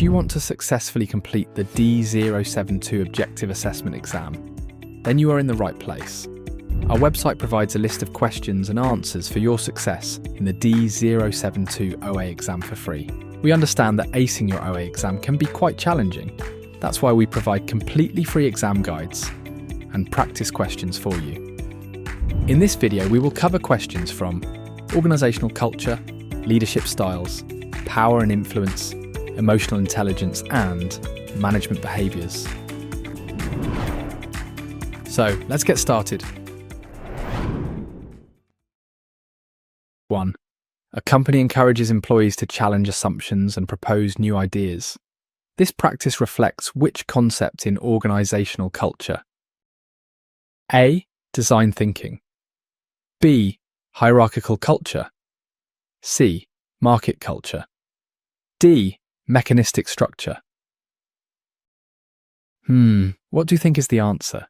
Do you want to successfully complete the D072 Objective Assessment exam? Then you are in the right place. Our website provides a list of questions and answers for your success in the D072 OA exam for free. We understand that acing your OA exam can be quite challenging. That's why we provide completely free exam guides and practice questions for you. In this video, we will cover questions from organisational culture, leadership styles, power and influence, emotional intelligence, and management behaviours. So, let's get started. 1. A company encourages employees to challenge assumptions and propose new ideas. This practice reflects which concept in organisational culture? A. Design thinking. B. Hierarchical culture. C. Market culture. D. Mechanistic structure. What do you think is the answer?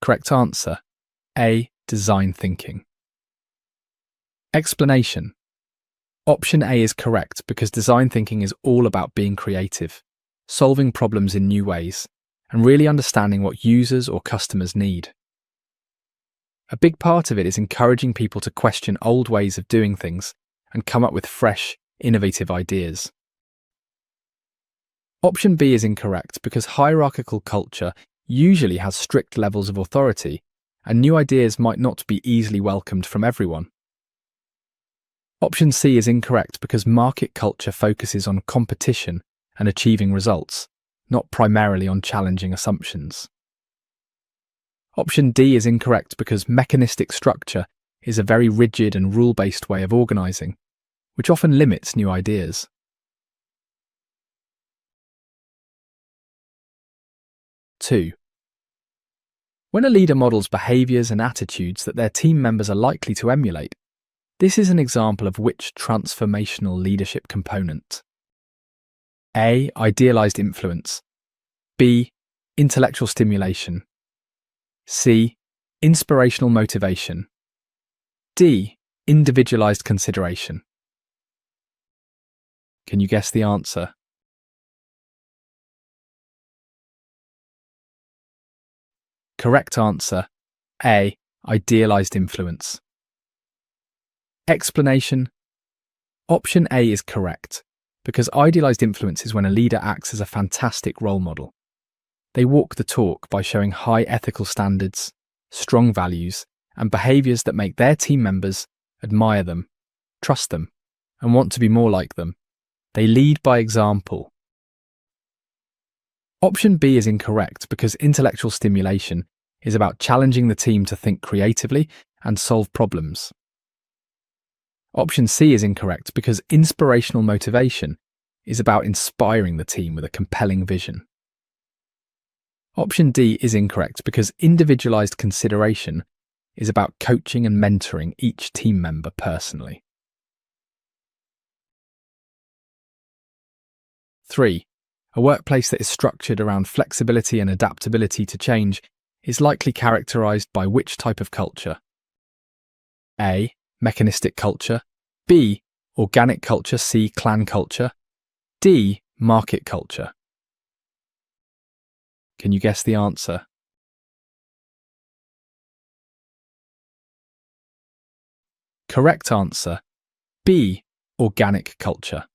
Correct answer. A. Design thinking. Explanation. Option A is correct because design thinking is all about being creative, solving problems in new ways, and really understanding what users or customers need. A big part of it is encouraging people to question old ways of doing things and come up with fresh, innovative ideas. Option B is incorrect because hierarchical culture usually has strict levels of authority, and new ideas might not be easily welcomed from everyone. Option C is incorrect because market culture focuses on competition and achieving results, not primarily on challenging assumptions. Option D is incorrect because mechanistic structure is a very rigid and rule-based way of organising, which often limits new ideas. Two. When a leader models behaviours and attitudes that their team members are likely to emulate, this is an example of which transformational leadership component? A. Idealised influence. B. Intellectual stimulation. C. Inspirational motivation. D. Individualised consideration. Can you guess the answer? Correct answer. A. Idealised influence. Explanation. Option A is correct, because idealised influence is when a leader acts as a fantastic role model. They walk the talk by showing high ethical standards, strong values, and behaviours that make their team members admire them, trust them, and want to be more like them. They lead by example. Option B is incorrect because intellectual stimulation is about challenging the team to think creatively and solve problems. Option C is incorrect because inspirational motivation is about inspiring the team with a compelling vision. Option D is incorrect because individualised consideration is about coaching and mentoring each team member personally. 3. A workplace that is structured around flexibility and adaptability to change is likely characterised by which type of culture? A. Mechanistic culture. B. Organic culture. C. Clan culture. D. Market culture. Can you guess the answer? Correct answer. B. Organic culture.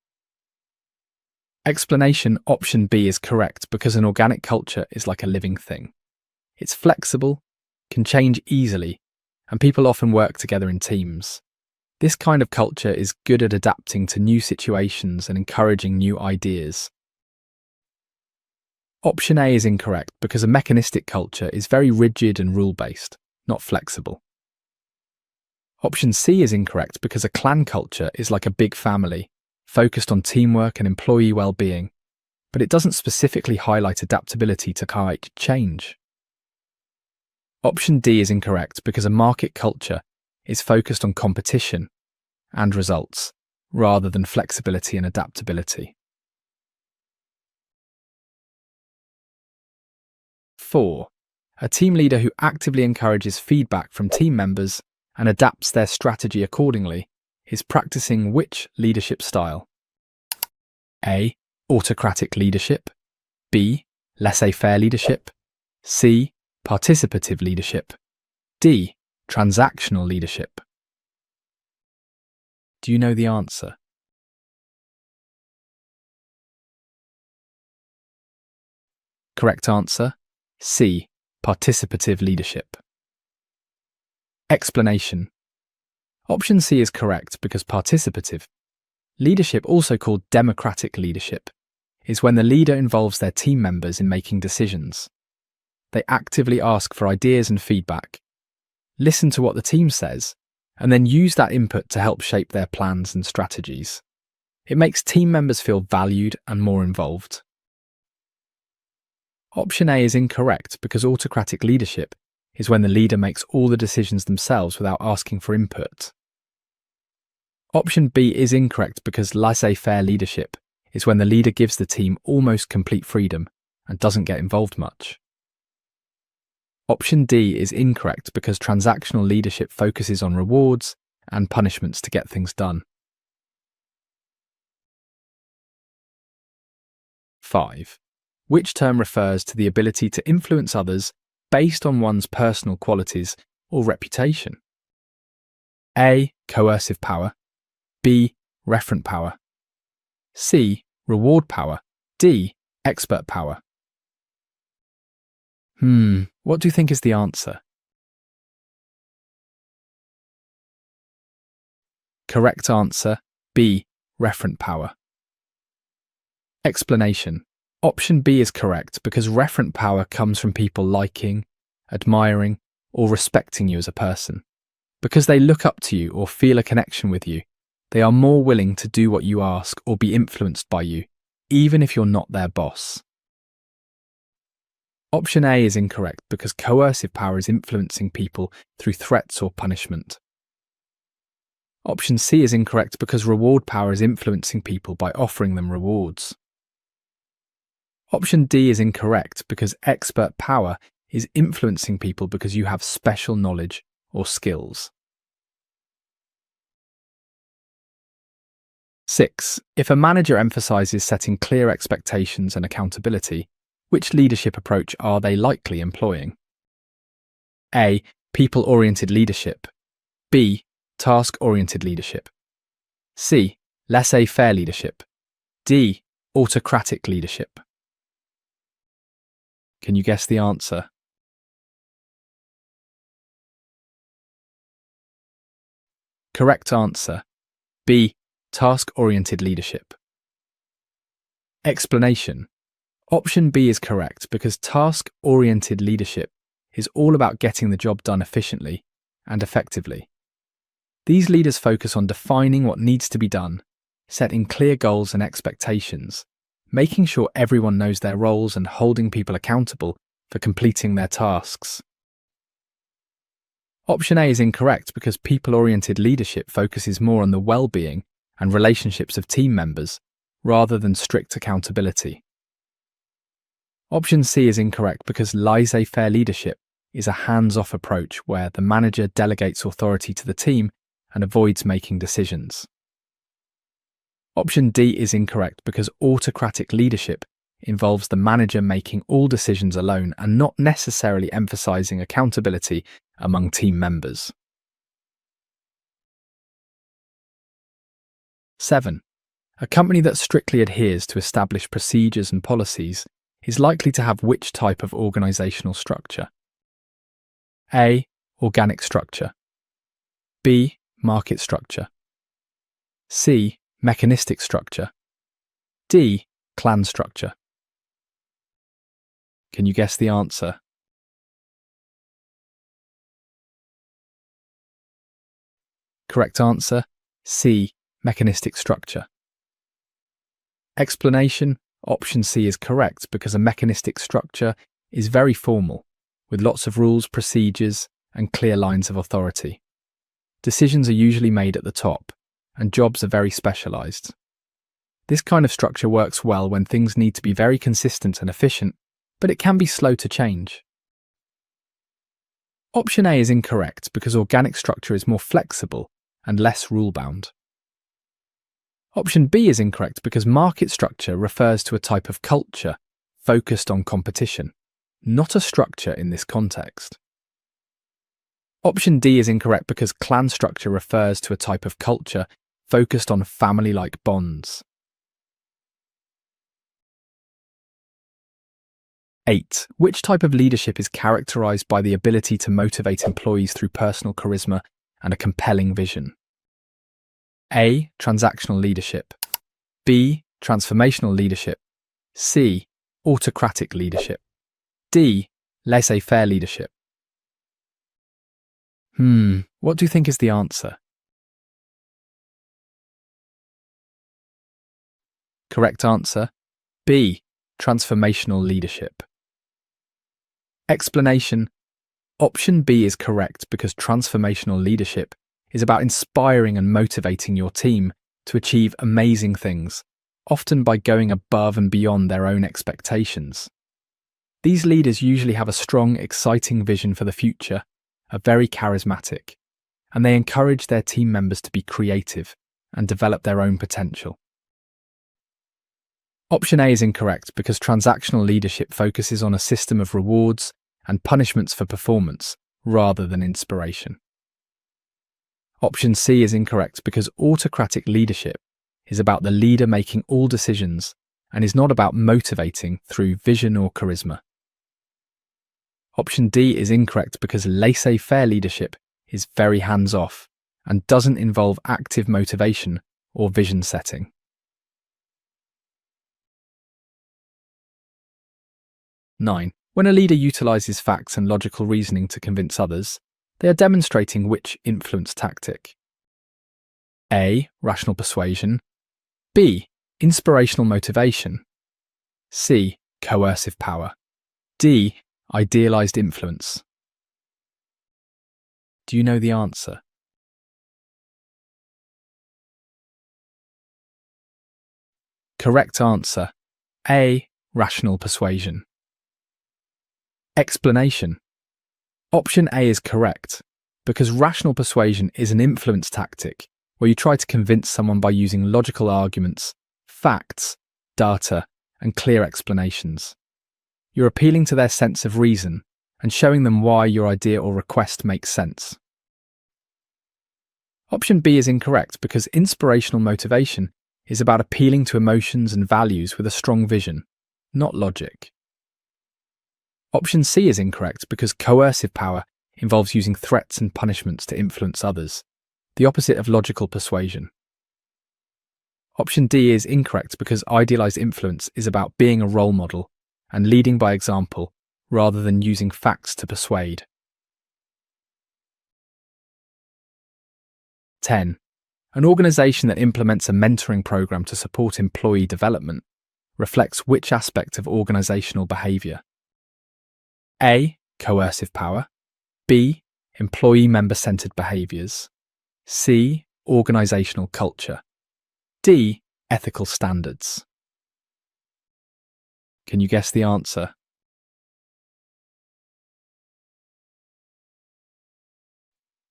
Explanation. Option B is correct because an organic culture is like a living thing. It's flexible, can change easily, and people often work together in teams. This kind of culture is good at adapting to new situations and encouraging new ideas. Option A is incorrect because a mechanistic culture is very rigid and rule-based, not flexible. Option C is incorrect because a clan culture is like a big family, focused on teamwork and employee well-being, but it doesn't specifically highlight adaptability to kite change. Option D is incorrect because a market culture is focused on competition and results, rather than flexibility and adaptability. 4. A team leader who actively encourages feedback from team members and adapts their strategy accordingly is practicing which leadership style? A. Autocratic leadership. B. Laissez-faire leadership. C. Participative leadership. D. Transactional leadership. Do you know the answer? Correct answer, C. Participative leadership. Explanation. Option C is correct because participative leadership, also called democratic leadership, is when the leader involves their team members in making decisions. They actively ask for ideas and feedback, listen to what the team says, and then use that input to help shape their plans and strategies. It makes team members feel valued and more involved. Option A is incorrect because autocratic leadership is when the leader makes all the decisions themselves without asking for input. Option B is incorrect because laissez-faire leadership is when the leader gives the team almost complete freedom and doesn't get involved much. Option D is incorrect because transactional leadership focuses on rewards and punishments to get things done. 5. Which term refers to the ability to influence others based on one's personal qualities or reputation? A. Coercive power. B. Referent power. C. Reward power. D. Expert power. What do you think is the answer? Correct answer, B. Referent power. Explanation. Option B is correct because referent power comes from people liking, admiring, or respecting you as a person. Because they look up to you or feel a connection with you, they are more willing to do what you ask or be influenced by you, even if you're not their boss. Option A is incorrect because coercive power is influencing people through threats or punishment. Option C is incorrect because reward power is influencing people by offering them rewards. Option D is incorrect because expert power is influencing people because you have special knowledge or skills. 6. If a manager emphasizes setting clear expectations and accountability, which leadership approach are they likely employing? A. People-oriented leadership. B. Task-oriented leadership. C. Laissez-faire leadership. D. Autocratic leadership. Can you guess the answer? Correct answer, B. Task-oriented leadership. Explanation. Option B is correct because task-oriented leadership is all about getting the job done efficiently and effectively. These leaders focus on defining what needs to be done, setting clear goals and expectations, making sure everyone knows their roles and holding people accountable for completing their tasks. Option A is incorrect because people-oriented leadership focuses more on the well-being and relationships of team members rather than strict accountability. Option C is incorrect because laissez-faire leadership is a hands-off approach where the manager delegates authority to the team and avoids making decisions. Option D is incorrect because autocratic leadership involves the manager making all decisions alone and not necessarily emphasizing accountability among team members. 7. A company that strictly adheres to established procedures and policies is likely to have which type of organizational structure? A. Organic structure. B. Market structure. C. Mechanistic structure. D. Clan structure. Can you guess the answer? Correct answer, C. Mechanistic structure. Explanation. Option C is correct because a mechanistic structure is very formal, with lots of rules, procedures, and clear lines of authority. Decisions are usually made at the top, and jobs are very specialized. This kind of structure works well when things need to be very consistent and efficient, but it can be slow to change. Option A is incorrect because organic structure is more flexible and less rule-bound. Option B is incorrect because market structure refers to a type of culture focused on competition, not a structure in this context. Option D is incorrect because clan structure refers to a type of culture focused on family-like bonds. 8. Which type of leadership is characterized by the ability to motivate employees through personal charisma and a compelling vision? A. Transactional leadership. B. Transformational leadership. C. Autocratic leadership. D. Laissez-faire leadership. What do you think is the answer? Correct answer, B. Transformational leadership. Explanation. Option B is correct because transformational leadership is about inspiring and motivating your team to achieve amazing things, often by going above and beyond their own expectations. These leaders usually have a strong, exciting vision for the future, are very charismatic, and they encourage their team members to be creative and develop their own potential. Option A is incorrect because transactional leadership focuses on a system of rewards and punishments for performance rather than inspiration. Option C is incorrect because autocratic leadership is about the leader making all decisions and is not about motivating through vision or charisma. Option D is incorrect because laissez-faire leadership is very hands-off and doesn't involve active motivation or vision setting. Nine. When a leader utilizes facts and logical reasoning to convince others, they are demonstrating which influence tactic? A. Rational persuasion. B. Inspirational motivation. C. Coercive power. D. Idealized influence. Do you know the answer? Correct answer, A. Rational persuasion. Explanation. Option A is correct because rational persuasion is an influence tactic where you try to convince someone by using logical arguments, facts, data, and clear explanations. You're appealing to their sense of reason and showing them why your idea or request makes sense. Option B is incorrect because inspirational motivation is about appealing to emotions and values with a strong vision, not logic. Option C is incorrect because coercive power involves using threats and punishments to influence others, the opposite of logical persuasion. Option D is incorrect because idealized influence is about being a role model and leading by example rather than using facts to persuade. 10. An organization that implements a mentoring program to support employee development reflects which aspect of organizational behavior? A. Coercive power. B. Employee member-centered behaviors. C. Organizational culture. D. Ethical standards. Can you guess the answer?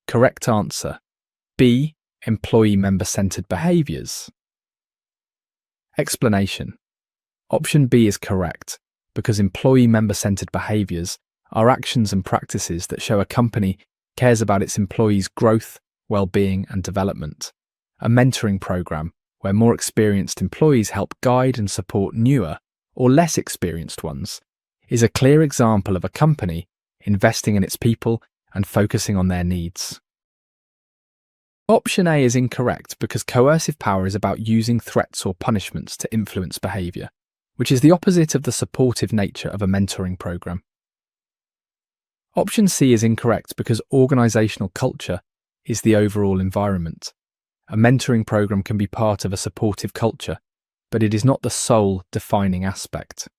Correct answer, B. Employee member-centered behaviors. Explanation. Option B is correct because employee member-centered behaviors are actions and practices that show a company cares about its employees' growth, well-being, and development. A mentoring program where more experienced employees help guide and support newer or less experienced ones is a clear example of a company investing in its people and focusing on their needs. Option A is incorrect because coercive power is about using threats or punishments to influence behavior, which is the opposite of the supportive nature of a mentoring program. Option C is incorrect because organizational culture is the overall environment. A mentoring program can be part of a supportive culture, but it is not the sole defining aspect.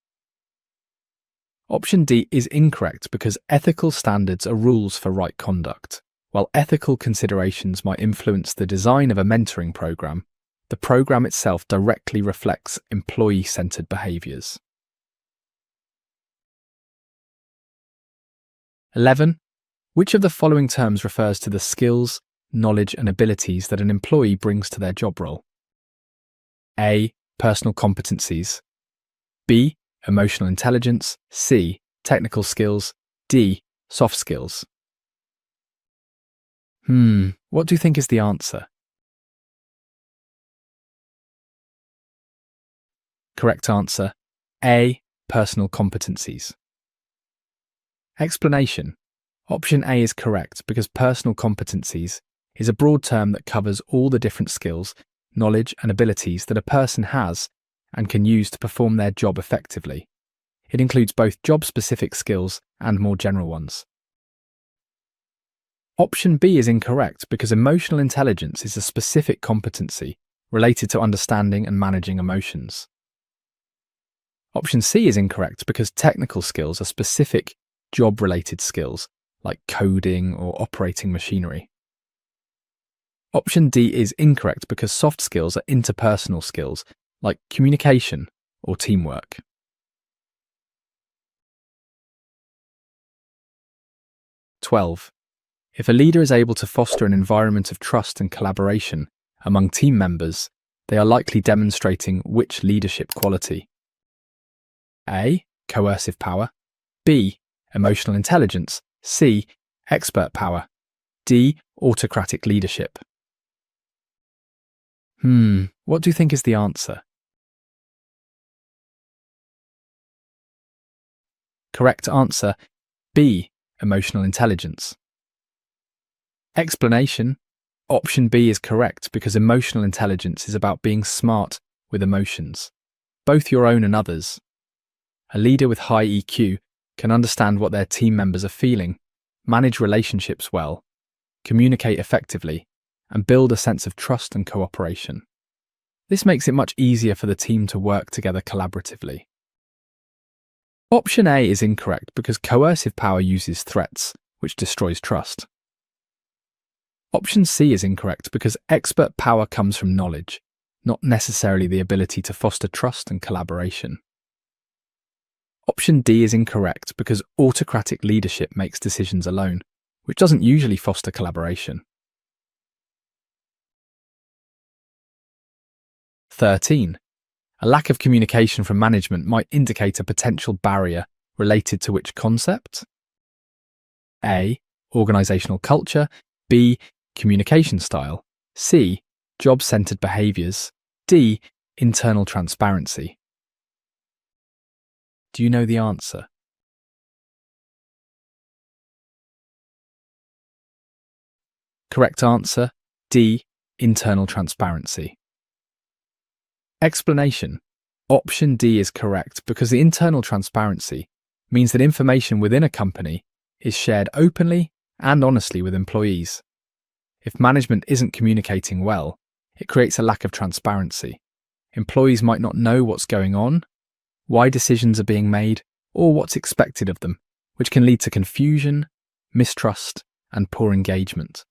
Option D is incorrect because ethical standards are rules for right conduct. While ethical considerations might influence the design of a mentoring program, the program itself directly reflects employee-centered behaviors. 11. Which of the following terms refers to the skills, knowledge, and abilities that an employee brings to their job role? A. Personal competencies. B. Emotional intelligence. C. Technical skills. D. Soft skills. What do you think is the answer? Correct answer, A. Personal competencies. Explanation. Option A is correct because personal competencies is a broad term that covers all the different skills, knowledge and abilities that a person has and can use to perform their job effectively. It includes both job-specific skills and more general ones. Option B is incorrect because emotional intelligence is a specific competency related to understanding and managing emotions. Option C is incorrect because technical skills are specific job-related skills like coding or operating machinery. Option D is incorrect because soft skills are interpersonal skills like communication or teamwork. (12) If a leader is able to foster an environment of trust and collaboration among team members, they are likely demonstrating which leadership quality? A. Coercive power. B. Emotional intelligence. C. Expert power. D. Autocratic leadership. What do you think is the answer? Correct answer, B. Emotional intelligence. Explanation. Option B is correct because emotional intelligence is about being smart with emotions, both your own and others. A leader with high EQ can understand what their team members are feeling, manage relationships well, communicate effectively, and build a sense of trust and cooperation. This makes it much easier for the team to work together collaboratively. Option A is incorrect because coercive power uses threats, which destroys trust. Option C is incorrect because expert power comes from knowledge, not necessarily the ability to foster trust and collaboration. Option D is incorrect because autocratic leadership makes decisions alone, which doesn't usually foster collaboration. 13. A lack of communication from management might indicate a potential barrier related to which concept? A. Organizational culture. B. Communication style. C. Job-centered behaviors. D. Internal transparency. Do you know the answer? Correct answer, D. Internal transparency. Explanation. Option D is correct because the internal transparency means that information within a company is shared openly and honestly with employees. If management isn't communicating well, it creates a lack of transparency. Employees might not know what's going on, why decisions are being made, or what's expected of them, which can lead to confusion, mistrust, and poor engagement.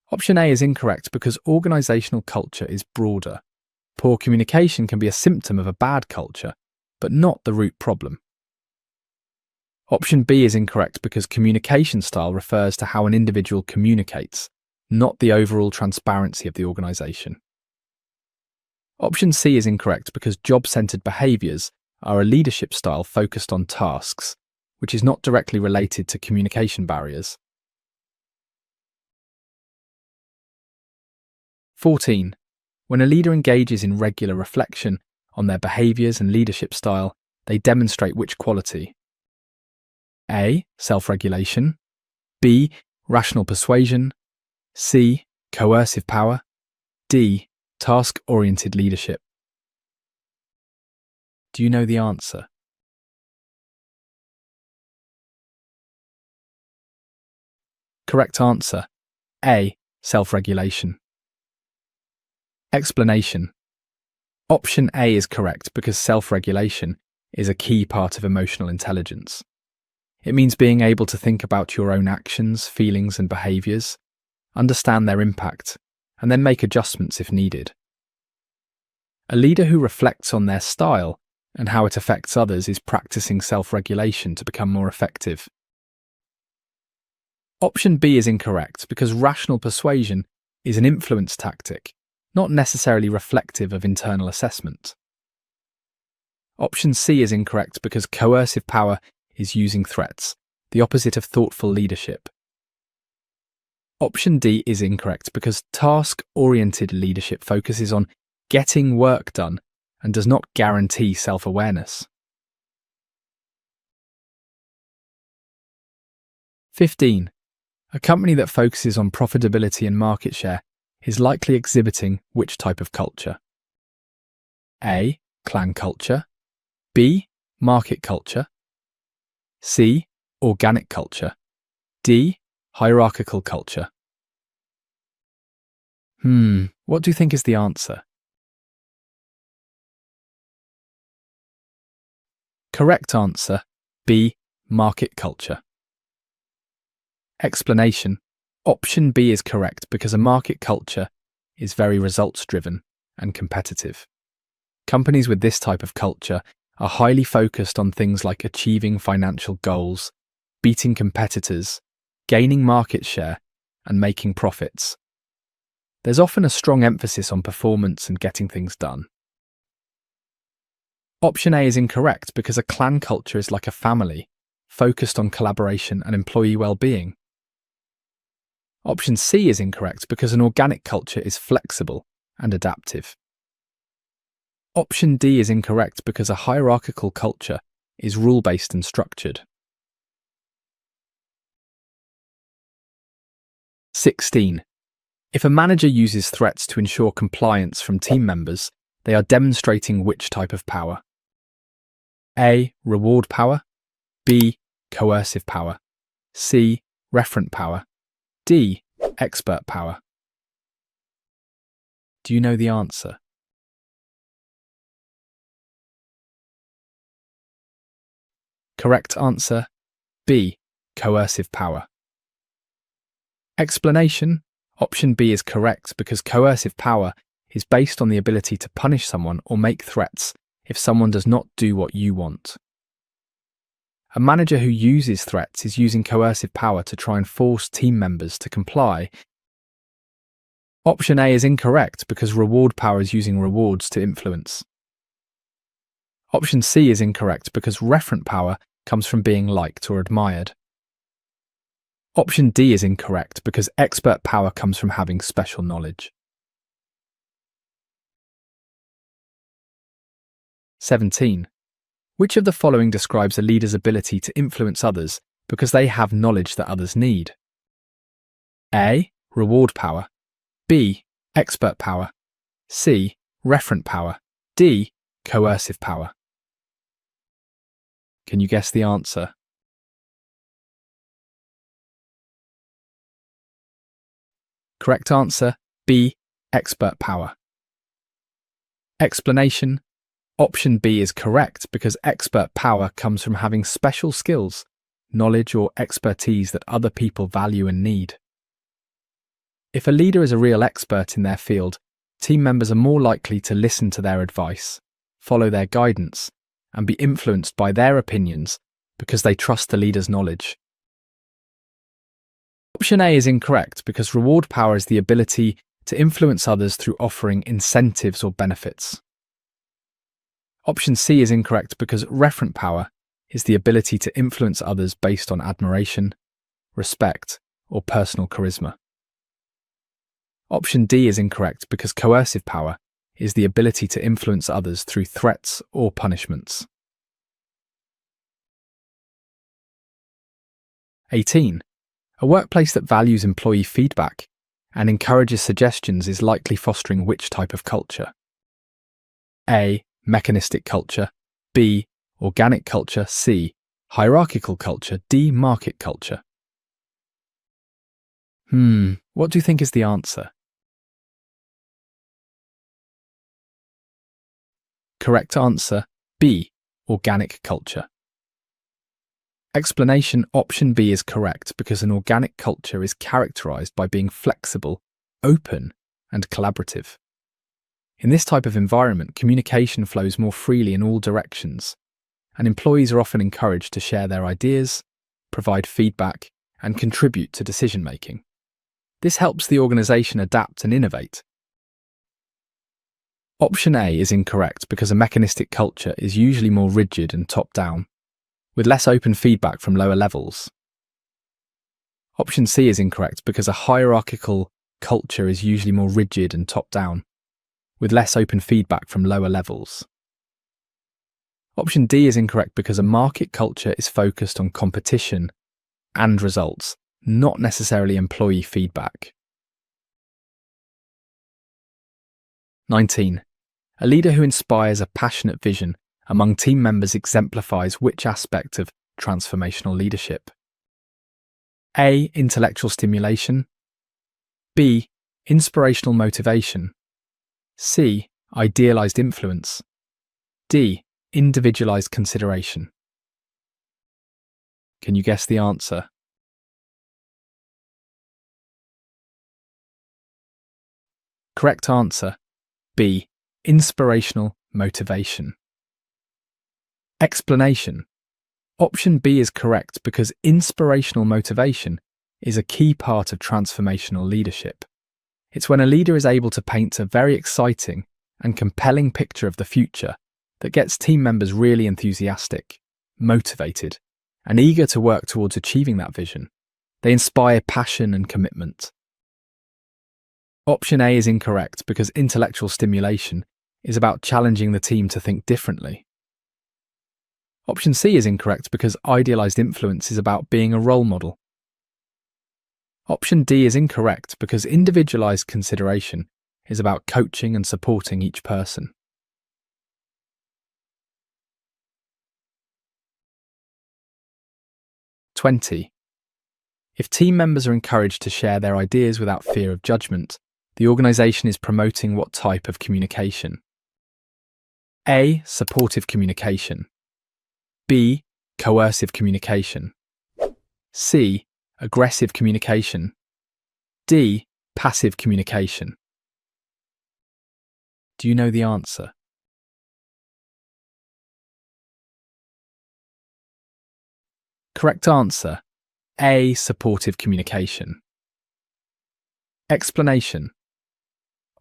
Option A is incorrect because organizational culture is broader. Poor communication can be a symptom of a bad culture, but not the root problem. Option B is incorrect because communication style refers to how an individual communicates, not the overall transparency of the organization. Option C is incorrect because job-centered behaviors are a leadership style focused on tasks, which is not directly related to communication barriers. 14. When a leader engages in regular reflection on their behaviors and leadership style, they demonstrate which quality? A. Self-regulation. B. Rational persuasion. C. Coercive power. D. Task-oriented leadership. Do you know the answer? Correct answer, A. Self-regulation. Explanation. Option A is correct because self-regulation is a key part of emotional intelligence. It means being able to think about your own actions, feelings, and behaviors, understand their impact, and then make adjustments if needed. A leader who reflects on their style and how it affects others is practicing self-regulation to become more effective. Option B is incorrect because rational persuasion is an influence tactic, not necessarily reflective of internal assessment. Option C is incorrect because coercive power is using threats, the opposite of thoughtful leadership. Option D is incorrect because task-oriented leadership focuses on getting work done and does not guarantee self-awareness. 15. A company that focuses on profitability and market share is likely exhibiting which type of culture? A. Clan culture. B. Market culture. C. Organic culture. D. Hierarchical culture. What do you think is the answer? Correct answer, B. Market culture. Explanation. Option B is correct because a market culture is very results-driven and competitive. Companies with this type of culture are highly focused on things like achieving financial goals, beating competitors, gaining market share, and making profits. There's often a strong emphasis on performance and getting things done. Option A is incorrect because a clan culture is like a family, focused on collaboration and employee well-being. Option C is incorrect because an organic culture is flexible and adaptive. Option D is incorrect because a hierarchical culture is rule-based and structured. 16. If a manager uses threats to ensure compliance from team members, they are demonstrating which type of power? A. Reward power. B. Coercive power. C. Referent power. D. Expert power. Do you know the answer? Correct answer, B. Coercive power. Explanation. Option B is correct because coercive power is based on the ability to punish someone or make threats if someone does not do what you want. A manager who uses threats is using coercive power to try and force team members to comply. Option A is incorrect because reward power is using rewards to influence. Option C is incorrect because referent power comes from being liked or admired. Option D is incorrect because expert power comes from having special knowledge. 17. Which of the following describes a leader's ability to influence others because they have knowledge that others need? A. Reward power. B. Expert power. C. Referent power. D. Coercive power. Can you guess the answer? Correct answer, B. Expert power. Explanation. Option B is correct because expert power comes from having special skills, knowledge or expertise that other people value and need. If a leader is a real expert in their field, team members are more likely to listen to their advice, follow their guidance, and be influenced by their opinions because they trust the leader's knowledge. Option A is incorrect because reward power is the ability to influence others through offering incentives or benefits. Option C is incorrect because referent power is the ability to influence others based on admiration, respect, or personal charisma. Option D is incorrect because coercive power is the ability to influence others through threats or punishments. 18. A workplace that values employee feedback and encourages suggestions is likely fostering which type of culture? A. Mechanistic culture. B. Organic culture. C. Hierarchical culture. D. Market culture. What do you think is the answer? Correct answer, B. Organic culture. Explanation. Option B is correct because an organic culture is characterized by being flexible, open, and collaborative. In this type of environment, communication flows more freely in all directions, and employees are often encouraged to share their ideas, provide feedback, and contribute to decision-making. This helps the organization adapt and innovate. Option A is incorrect because a mechanistic culture is usually more rigid and top-down, with less open feedback from lower levels. Option C is incorrect because a hierarchical culture is usually more rigid and top-down, with less open feedback from lower levels. Option D is incorrect because a market culture is focused on competition and results, not necessarily employee feedback. 19. A leader who inspires a passionate vision among team members exemplifies which aspect of transformational leadership? A. Intellectual stimulation. B. Inspirational motivation. C. Idealized influence. D. Individualized consideration. Can you guess the answer? Correct answer, B. Inspirational motivation. Explanation. Option B is correct because inspirational motivation is a key part of transformational leadership. It's when a leader is able to paint a very exciting and compelling picture of the future that gets team members really enthusiastic, motivated, and eager to work towards achieving that vision. They inspire passion and commitment. Option A is incorrect because intellectual stimulation is about challenging the team to think differently. Option C is incorrect because idealized influence is about being a role model. Option D is incorrect because individualized consideration is about coaching and supporting each person. (20) If team members are encouraged to share their ideas without fear of judgment, the organisation is promoting what type of communication? A. Supportive communication. B. Coercive communication. C. Aggressive communication. D. Passive communication. Do you know the answer? Correct answer, A. Supportive communication. Explanation.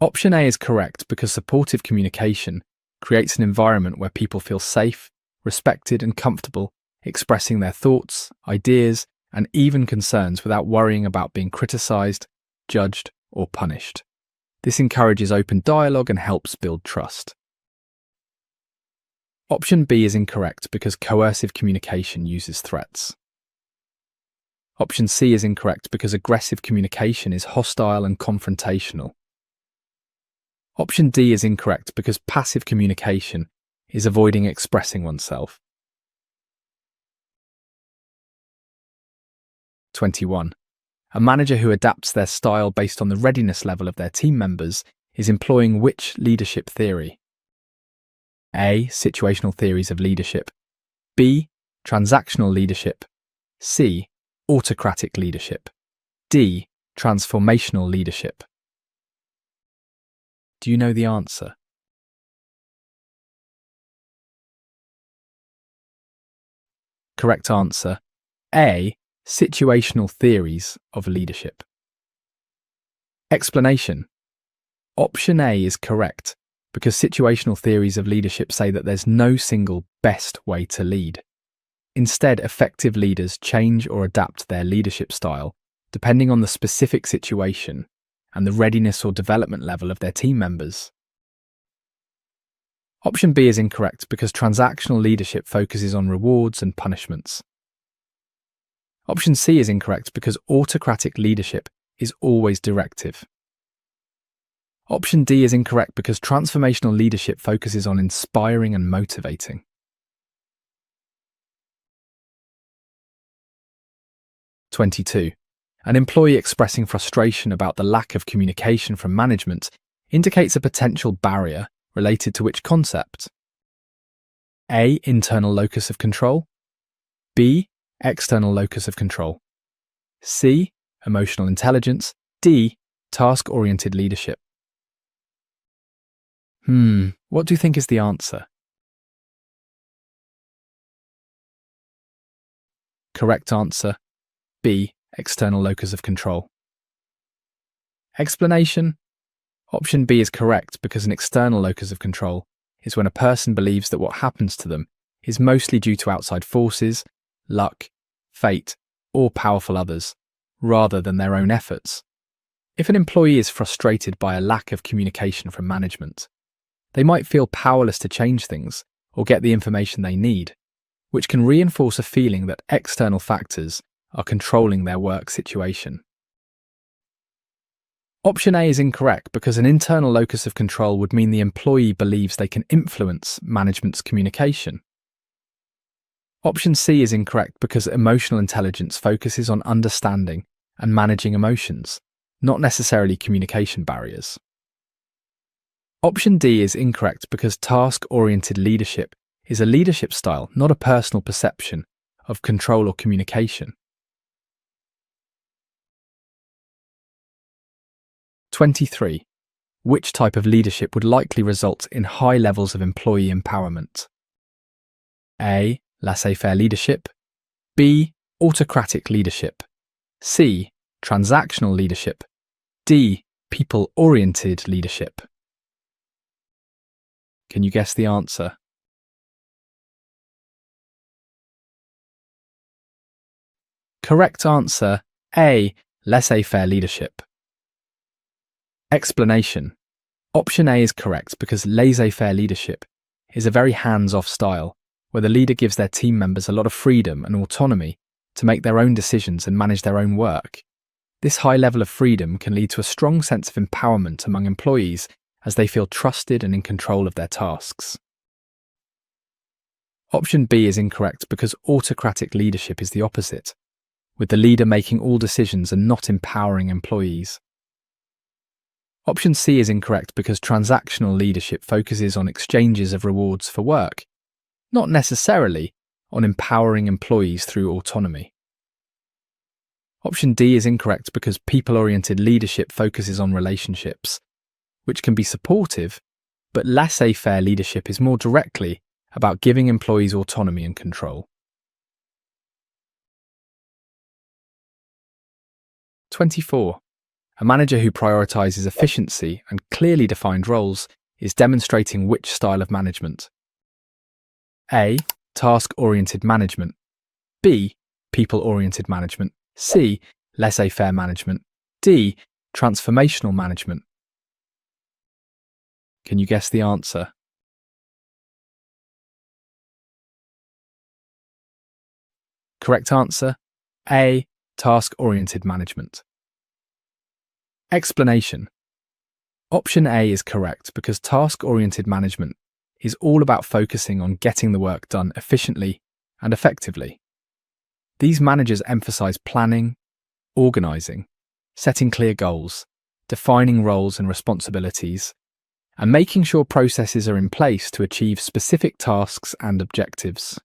Option A is correct because supportive communication creates an environment where people feel safe, respected, and comfortable expressing their thoughts, ideas, and even concerns without worrying about being criticised, judged, or punished. This encourages open dialogue and helps build trust. Option B is incorrect because coercive communication uses threats. Option C is incorrect because aggressive communication is hostile and confrontational. Option D is incorrect because passive communication is avoiding expressing oneself. 21. A manager who adapts their style based on the readiness level of their team members is employing which leadership theory? A. Situational theories of leadership. B. Transactional leadership. C. Autocratic leadership. D. Transformational leadership. Do you know the answer? Correct answer, A. Situational theories of leadership. Explanation. Option A is correct because situational theories of leadership say that there's no single best way to lead. Instead, effective leaders change or adapt their leadership style depending on the specific situation and the readiness or development level of their team members. Option B is incorrect because transactional leadership focuses on rewards and punishments. Option C is incorrect because autocratic leadership is always directive. Option D is incorrect because transformational leadership focuses on inspiring and motivating. (22) An employee expressing frustration about the lack of communication from management indicates a potential barrier related to which concept? A. Internal locus of control. B. External locus of control. C. Emotional intelligence. D. Task-oriented leadership. What do you think is the answer? Correct answer, B. External locus of control. Explanation. Option B is correct because an external locus of control is when a person believes that what happens to them is mostly due to outside forces, luck, fate, or powerful others, rather than their own efforts. If an employee is frustrated by a lack of communication from management, they might feel powerless to change things or get the information they need, which can reinforce a feeling that external factors are controlling their work situation. Option A is incorrect because an internal locus of control would mean the employee believes they can influence management's communication. Option C is incorrect because emotional intelligence focuses on understanding and managing emotions, not necessarily communication barriers. Option D is incorrect because task-oriented leadership is a leadership style, not a personal perception of control or communication. 23. Which type of leadership would likely result in high levels of employee empowerment? A. Laissez-faire leadership. B. Autocratic leadership. C. Transactional leadership. D. People-oriented leadership. Can you guess the answer? Correct answer, A. Laissez-faire leadership. Explanation. Option A is correct because laissez-faire leadership is a very hands-off style where the leader gives their team members a lot of freedom and autonomy to make their own decisions and manage their own work. This high level of freedom can lead to a strong sense of empowerment among employees as they feel trusted and in control of their tasks. Option B is incorrect because autocratic leadership is the opposite, with the leader making all decisions and not empowering employees. Option C is incorrect because transactional leadership focuses on exchanges of rewards for work, not necessarily on empowering employees through autonomy. Option D is incorrect because people-oriented leadership focuses on relationships, which can be supportive, but laissez-faire leadership is more directly about giving employees autonomy and control. 24. A manager who prioritizes efficiency and clearly defined roles is demonstrating which style of management? A. Task-oriented management. B. People-oriented management. C. Laissez-faire management. D. Transformational management. Can you guess the answer? Correct answer, A. Task-oriented management. Explanation. Option A is correct because task-oriented management is all about focusing on getting the work done efficiently and effectively. These managers emphasize planning, organizing, setting clear goals, defining roles and responsibilities, and making sure processes are in place to achieve specific tasks and objectives.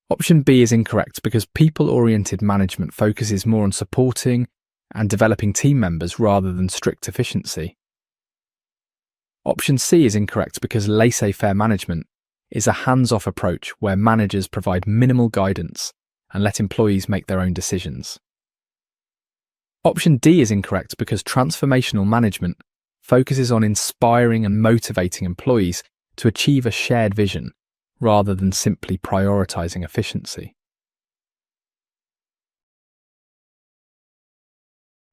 Option B is incorrect because people-oriented management focuses more on supporting and developing team members rather than strict efficiency. Option C is incorrect because laissez-faire management is a hands-off approach where managers provide minimal guidance and let employees make their own decisions. Option D is incorrect because transformational management focuses on inspiring and motivating employees to achieve a shared vision rather than simply prioritizing efficiency.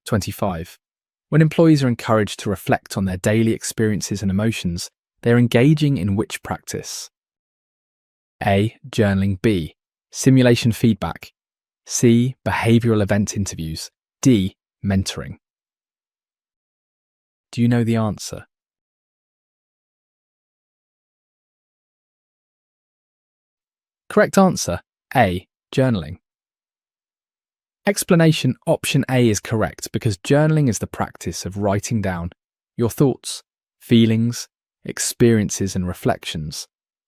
25. When employees are encouraged to reflect on their daily experiences and emotions, they are engaging in which practice? A. Journaling. B. Simulation feedback. C. Behavioral event interviews. D. Mentoring. Do you know the answer? Correct answer, A. Journaling. Explanation. Option A is correct because journaling is the practice of writing down your thoughts, feelings, experiences and reflections,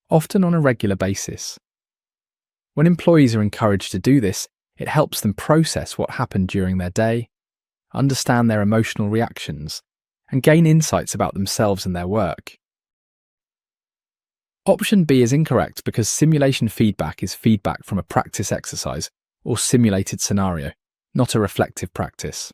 often on a regular basis. When employees are encouraged to do this, it helps them process what happened during their day, understand their emotional reactions, and gain insights about themselves and their work. Option B is incorrect because simulation feedback is feedback from a practice exercise or simulated scenario, not a reflective practice.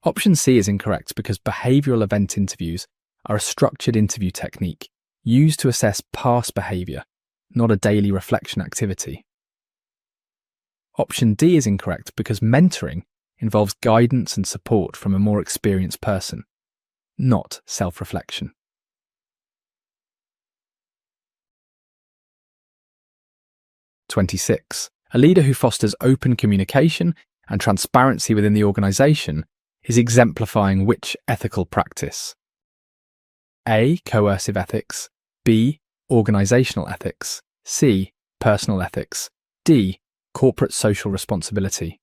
Option C is incorrect because behavioural event interviews are a structured interview technique used to assess past behaviour, not a daily reflection activity. Option D is incorrect because mentoring involves guidance and support from a more experienced person, not self-reflection. (26) A leader who fosters open communication and transparency within the organisation is exemplifying which ethical practice? A. Coercive ethics. B. Organisational ethics. C. Personal ethics. D. Corporate social responsibility.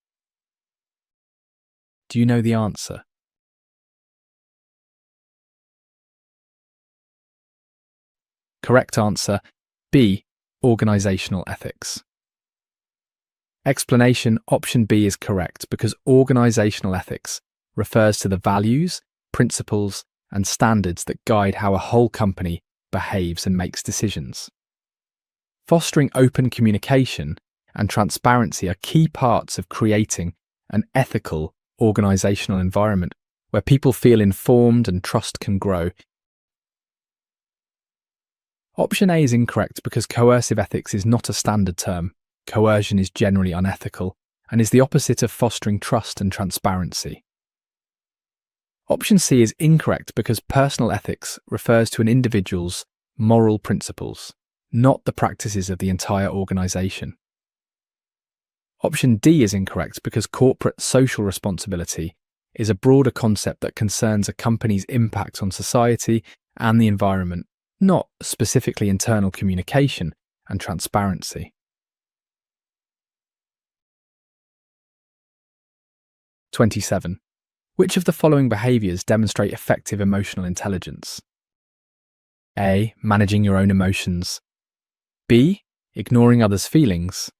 Do you know the answer? Correct answer, B. Organisational ethics. Explanation: option B is correct because organisational ethics refers to the values, principles, and standards that guide how a whole company behaves and makes decisions. Fostering open communication and transparency are key parts of creating an ethical organisational environment where people feel informed and trust can grow. Option A is incorrect because coercive ethics is not a standard term. Coercion is generally unethical and is the opposite of fostering trust and transparency. Option C is incorrect because personal ethics refers to an individual's moral principles, not the practices of the entire organisation. Option D is incorrect because corporate social responsibility is a broader concept that concerns a company's impact on society and the environment, not specifically internal communication and transparency. 27. Which of the following behaviours demonstrate effective emotional intelligence? A. Managing your own emotions. B. Ignoring others' feelings.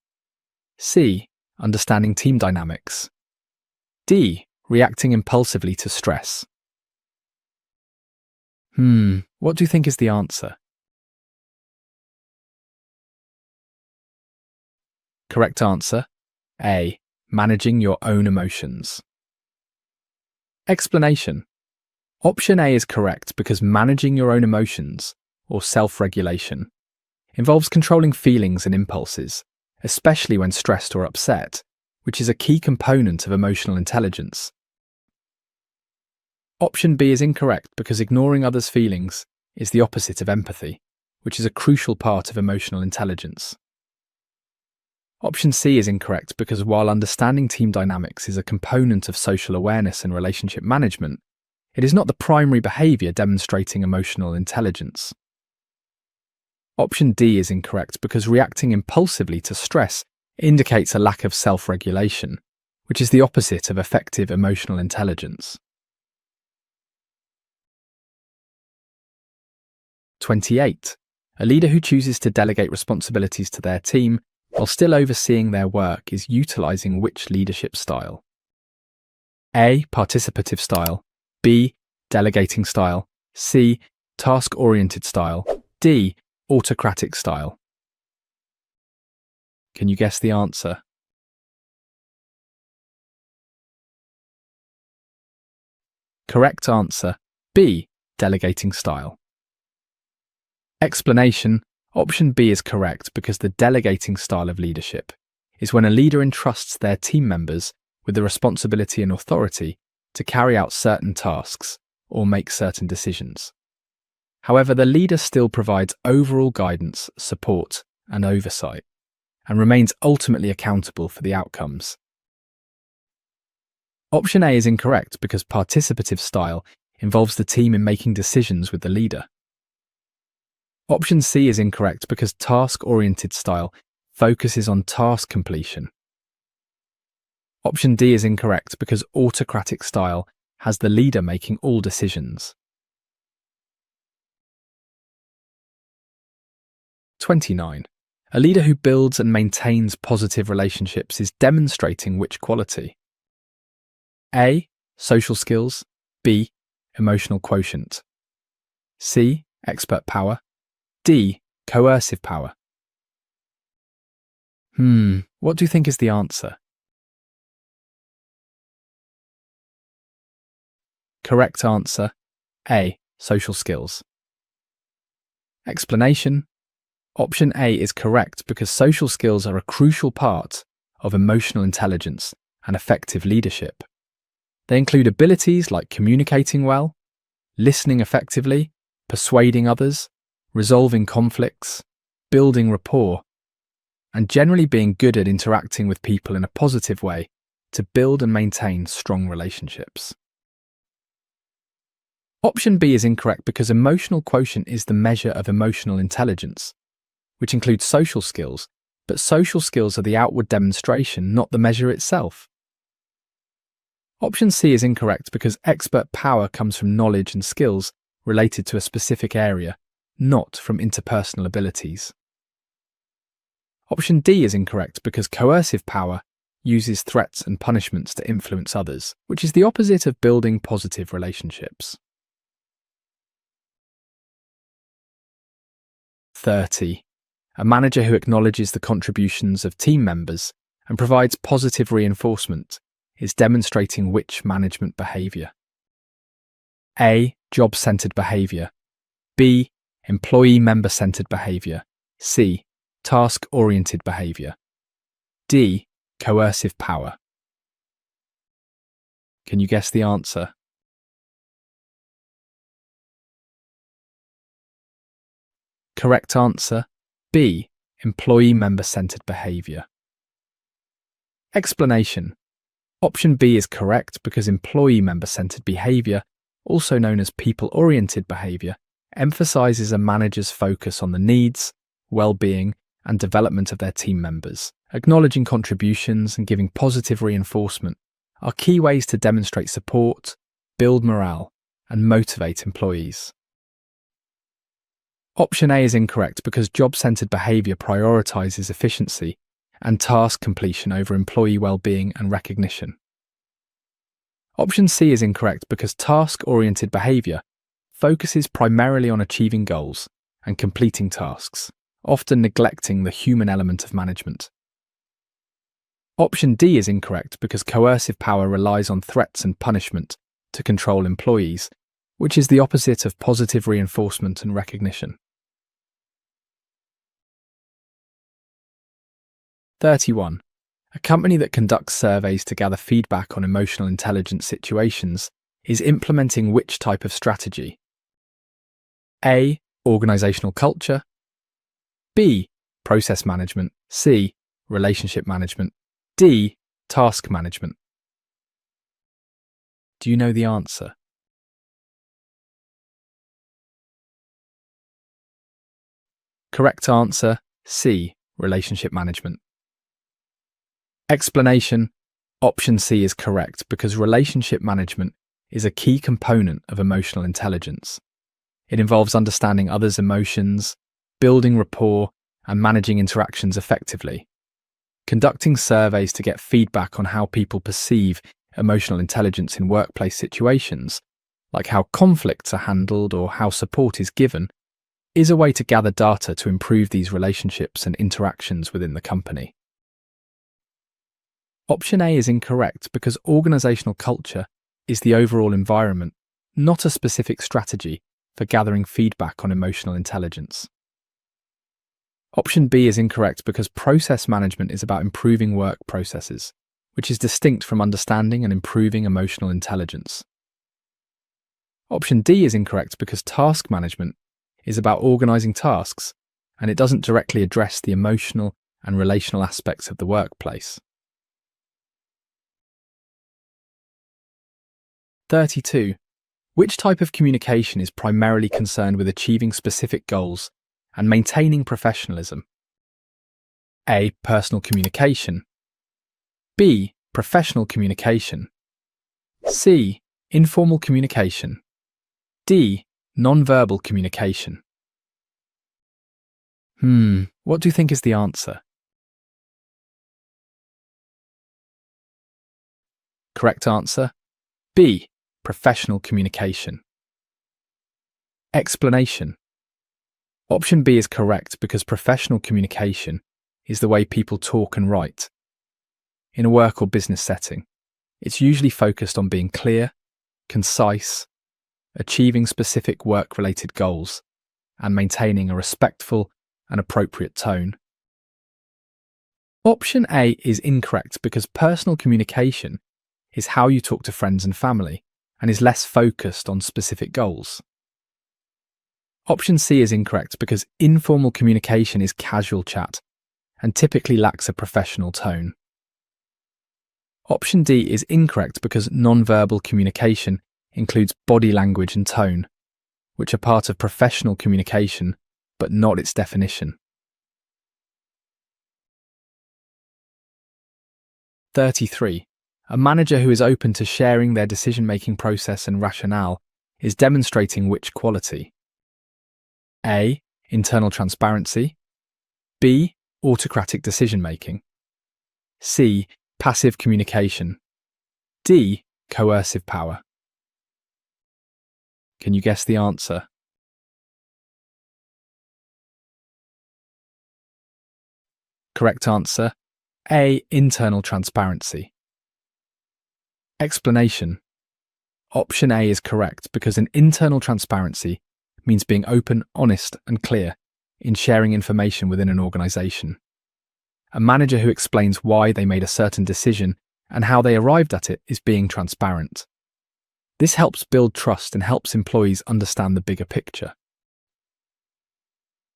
C. Understanding team dynamics. D. Reacting impulsively to stress. What do you think is the answer? Correct answer, A. Managing your own emotions. Explanation: option A is correct because managing your own emotions, or self-regulation, involves controlling feelings and impulses, especially when stressed or upset, which is a key component of emotional intelligence. Option B is incorrect because ignoring others' feelings is the opposite of empathy, which is a crucial part of emotional intelligence. Option C is incorrect because while understanding team dynamics is a component of social awareness and relationship management, it is not the primary behaviour demonstrating emotional intelligence. Option D is incorrect because reacting impulsively to stress indicates a lack of self-regulation, which is the opposite of effective emotional intelligence. 28. A leader who chooses to delegate responsibilities to their team while still overseeing their work is utilising which leadership style? A. Participative style. B. Delegating style. C. Task-oriented style. D. Autocratic style. Can you guess the answer? Correct answer, B. Delegating style. Explanation: option B is correct because the delegating style of leadership is when a leader entrusts their team members with the responsibility and authority to carry out certain tasks or make certain decisions. However, the leader still provides overall guidance, support, and oversight, and remains ultimately accountable for the outcomes. Option A is incorrect because participative style involves the team in making decisions with the leader. Option C is incorrect because task-oriented style focuses on task completion. Option D is incorrect because autocratic style has the leader making all decisions. 29. A leader who builds and maintains positive relationships is demonstrating which quality? A. Social skills. B. Emotional quotient. C. Expert power. D. Coercive power. What do you think is the answer? Correct answer A. Social skills. Explanation. Option A is correct because social skills are a crucial part of emotional intelligence and effective leadership. They include abilities like communicating well, listening effectively, persuading others, resolving conflicts, building rapport, and generally being good at interacting with people in a positive way to build and maintain strong relationships. Option B is incorrect because emotional quotient is the measure of emotional intelligence, which includes social skills, but social skills are the outward demonstration, not the measure itself. Option C is incorrect because expert power comes from knowledge and skills related to a specific area, not from interpersonal abilities. Option D is incorrect because coercive power uses threats and punishments to influence others, which is the opposite of building positive relationships. 30. A manager who acknowledges the contributions of team members and provides positive reinforcement is demonstrating which management behaviour? A. Job-centred behaviour. B. Employee member-centred behaviour. C. Task-oriented behaviour. D. Coercive power. Can you guess the answer? Correct answer B. Employee member-centred behaviour. Explanation. Option B is correct because employee member-centred behaviour, also known as people-oriented behaviour, emphasises a manager's focus on the needs, well-being, and development of their team members. Acknowledging contributions and giving positive reinforcement are key ways to demonstrate support, build morale, and motivate employees. Option A is incorrect because job-centred behaviour prioritises efficiency and task completion over employee well-being and recognition. Option C is incorrect because task-oriented behaviour focuses primarily on achieving goals and completing tasks, often neglecting the human element of management. Option D is incorrect because coercive power relies on threats and punishment to control employees, which is the opposite of positive reinforcement and recognition. 31. A company that conducts surveys to gather feedback on emotional intelligence situations is implementing which type of strategy? A. Organizational culture. B. Process management. C. Relationship management. D. Task management. Do you know the answer? Correct answer C. Relationship management. Explanation. Option C is correct because relationship management is a key component of emotional intelligence. It involves understanding others' emotions, building rapport, and managing interactions effectively. Conducting surveys to get feedback on how people perceive emotional intelligence in workplace situations, like how conflicts are handled or how support is given, is a way to gather data to improve these relationships and interactions within the company. Option A is incorrect because organizational culture is the overall environment, not a specific strategy for gathering feedback on emotional intelligence. Option B is incorrect because process management is about improving work processes, which is distinct from understanding and improving emotional intelligence. Option D is incorrect because task management is about organizing tasks, and it doesn't directly address the emotional and relational aspects of the workplace. 32. Which type of communication is primarily concerned with achieving specific goals and maintaining professionalism? A. Personal communication. B. Professional communication. C. Informal communication. D. Non-verbal communication. What do you think is the answer? Correct answer B. Professional communication. Explanation. Option B is correct because professional communication is the way people talk and write. In a work or business setting, it's usually focused on being clear, concise, achieving specific work-related goals, and maintaining a respectful and appropriate tone. Option A is incorrect because personal communication is how you talk to friends and family and is less focused on specific goals. Option C is incorrect because informal communication is casual chat and typically lacks a professional tone. Option D is incorrect because non-verbal communication includes body language and tone, which are part of professional communication but not its definition. 33. A manager who is open to sharing their decision-making process and rationale is demonstrating which quality? A. Internal transparency. B. Autocratic decision-making. C. Passive communication. D. Coercive power. Can you guess the answer? Correct answer: A. Internal transparency. Explanation. Option A is correct because an internal transparency means being open, honest, and clear in sharing information within an organisation. A manager who explains why they made a certain decision and how they arrived at it is being transparent. This helps build trust and helps employees understand the bigger picture.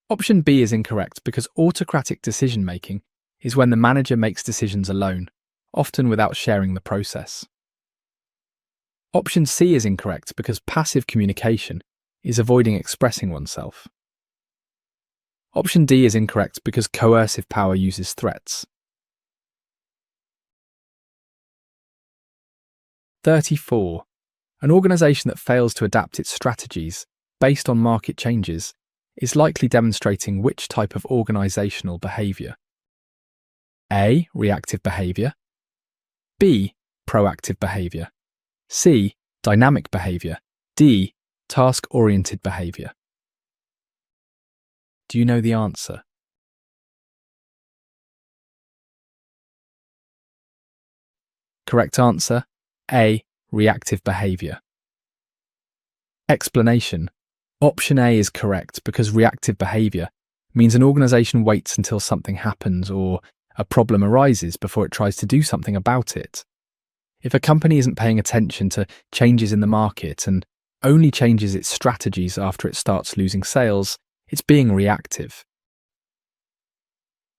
Option B is incorrect because autocratic decision-making is when the manager makes decisions alone, often without sharing the process. Option C is incorrect because passive communication is avoiding expressing oneself. Option D is incorrect because coercive power uses threats. 34. An organisation that fails to adapt its strategies based on market changes is likely demonstrating which type of organisational behaviour? A. Reactive behaviour. B. Proactive behaviour. C. Dynamic behaviour. D. Task-oriented behaviour. Do you know the answer? Correct answer: A. Reactive behaviour. Explanation. Option A is correct because reactive behaviour means an organisation waits until something happens or a problem arises before it tries to do something about it. If a company isn't paying attention to changes in the market and only changes its strategies after it starts losing sales, it's being reactive.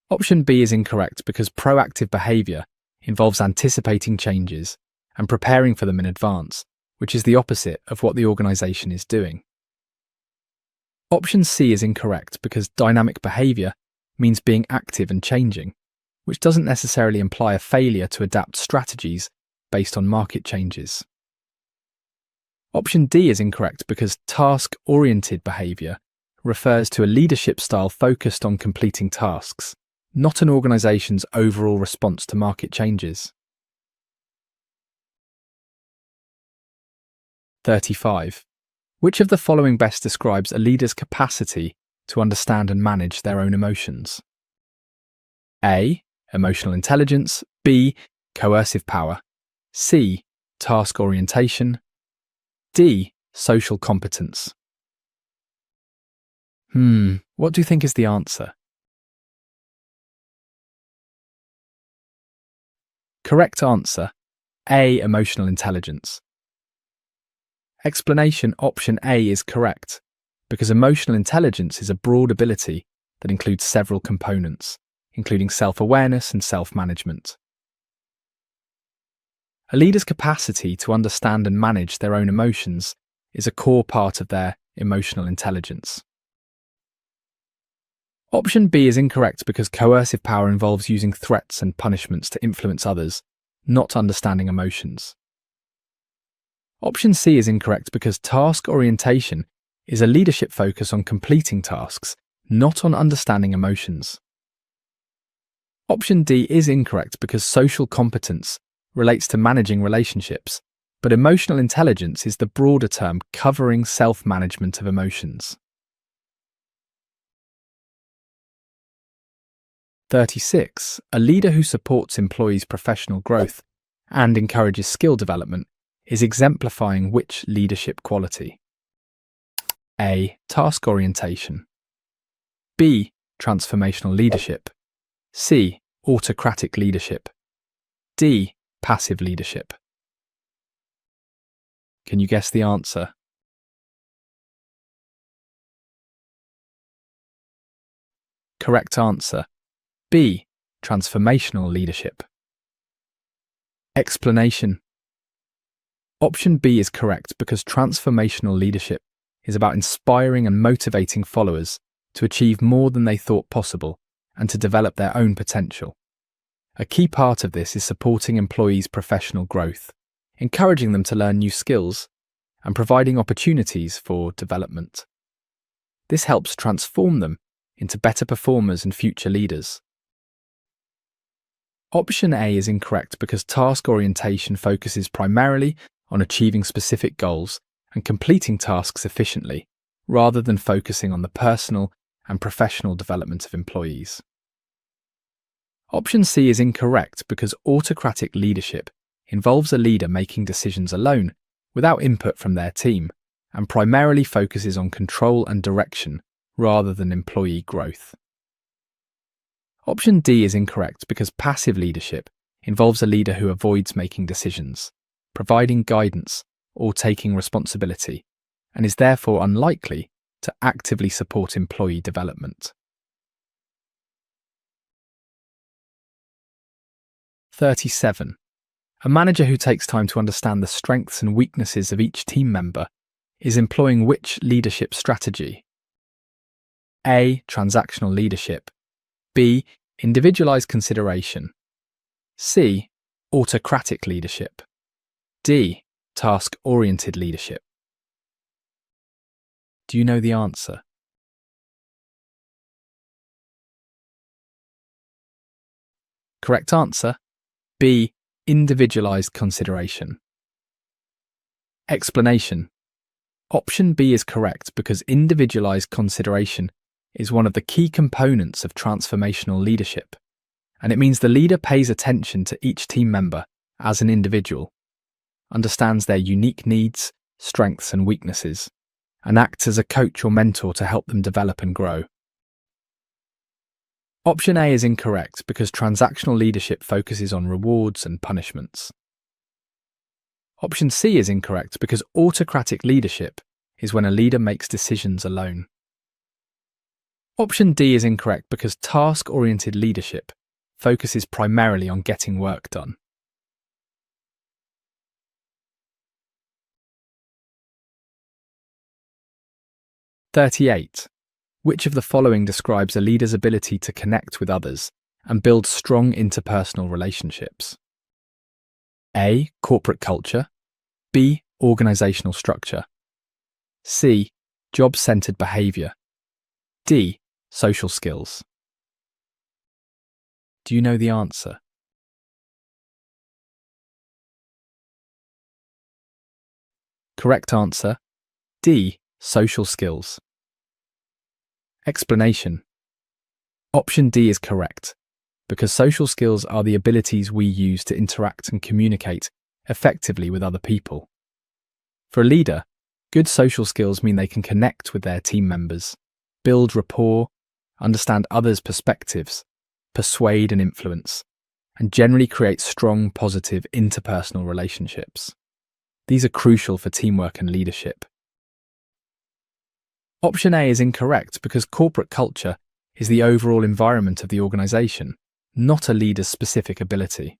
Option B is incorrect because proactive behaviour involves anticipating changes and preparing for them in advance, which is the opposite of what the organisation is doing. Option C is incorrect because dynamic behaviour means being active and changing, which doesn't necessarily imply a failure to adapt strategies based on market changes. Option D is incorrect because task-oriented behaviour refers to a leadership style focused on completing tasks, not an organisation's overall response to market changes. 35. Which of the following best describes a leader's capacity to understand and manage their own emotions? A. Emotional intelligence. B. Coercive power. C. Task orientation. D. Social competence. What do you think is the answer? Correct answer: A. Emotional intelligence. Explanation. Option A is correct because emotional intelligence is a broad ability that includes several components, including self-awareness and self-management. A leader's capacity to understand and manage their own emotions is a core part of their emotional intelligence. Option B is incorrect because coercive power involves using threats and punishments to influence others, not understanding emotions. Option C is incorrect because task orientation is a leadership focus on completing tasks, not on understanding emotions. Option D is incorrect because social competence relates to managing relationships, but emotional intelligence is the broader term covering self-management of emotions. 36. A leader who supports employees' professional growth and encourages skill development is exemplifying which leadership quality? A. Task orientation. B. Transformational leadership. C. Autocratic leadership. D. Passive leadership. Can you guess the answer? Correct answer. B. Transformational leadership. Explanation. Option B is correct because transformational leadership is about inspiring and motivating followers to achieve more than they thought possible and to develop their own potential. A key part of this is supporting employees' professional growth, encouraging them to learn new skills, and providing opportunities for development. This helps transform them into better performers and future leaders. Option A is incorrect because task orientation focuses primarily on achieving specific goals and completing tasks efficiently, rather than focusing on the personal and professional development of employees. Option C is incorrect because autocratic leadership involves a leader making decisions alone without input from their team and primarily focuses on control and direction rather than employee growth. Option D is incorrect because passive leadership involves a leader who avoids making decisions, providing guidance, or taking responsibility, and is therefore unlikely to actively support employee development. 37. A manager who takes time to understand the strengths and weaknesses of each team member is employing which leadership strategy? A. Transactional leadership. B. Individualized consideration. C. Autocratic leadership. D. Task-oriented leadership. Do you know the answer? Correct answer. B. Individualized consideration. Explanation. Option B is correct because individualized consideration is one of the key components of transformational leadership, and it means the leader pays attention to each team member as an individual, understands their unique needs, strengths and weaknesses, and acts as a coach or mentor to help them develop and grow. Option A is incorrect because transactional leadership focuses on rewards and punishments. Option C is incorrect because autocratic leadership is when a leader makes decisions alone. Option D is incorrect because task-oriented leadership focuses primarily on getting work done. (38) Which of the following describes a leader's ability to connect with others and build strong interpersonal relationships? A. Corporate culture. B. Organizational structure. C. Job-centered behavior. D. Social skills. Do you know the answer? Correct answer. D. Social skills. Explanation. Option D is correct, because social skills are the abilities we use to interact and communicate effectively with other people. For a leader, good social skills mean they can connect with their team members, build rapport, understand others' perspectives, persuade and influence, and generally create strong, positive interpersonal relationships. These are crucial for teamwork and leadership. Option A is incorrect because corporate culture is the overall environment of the organization, not a leader's specific ability.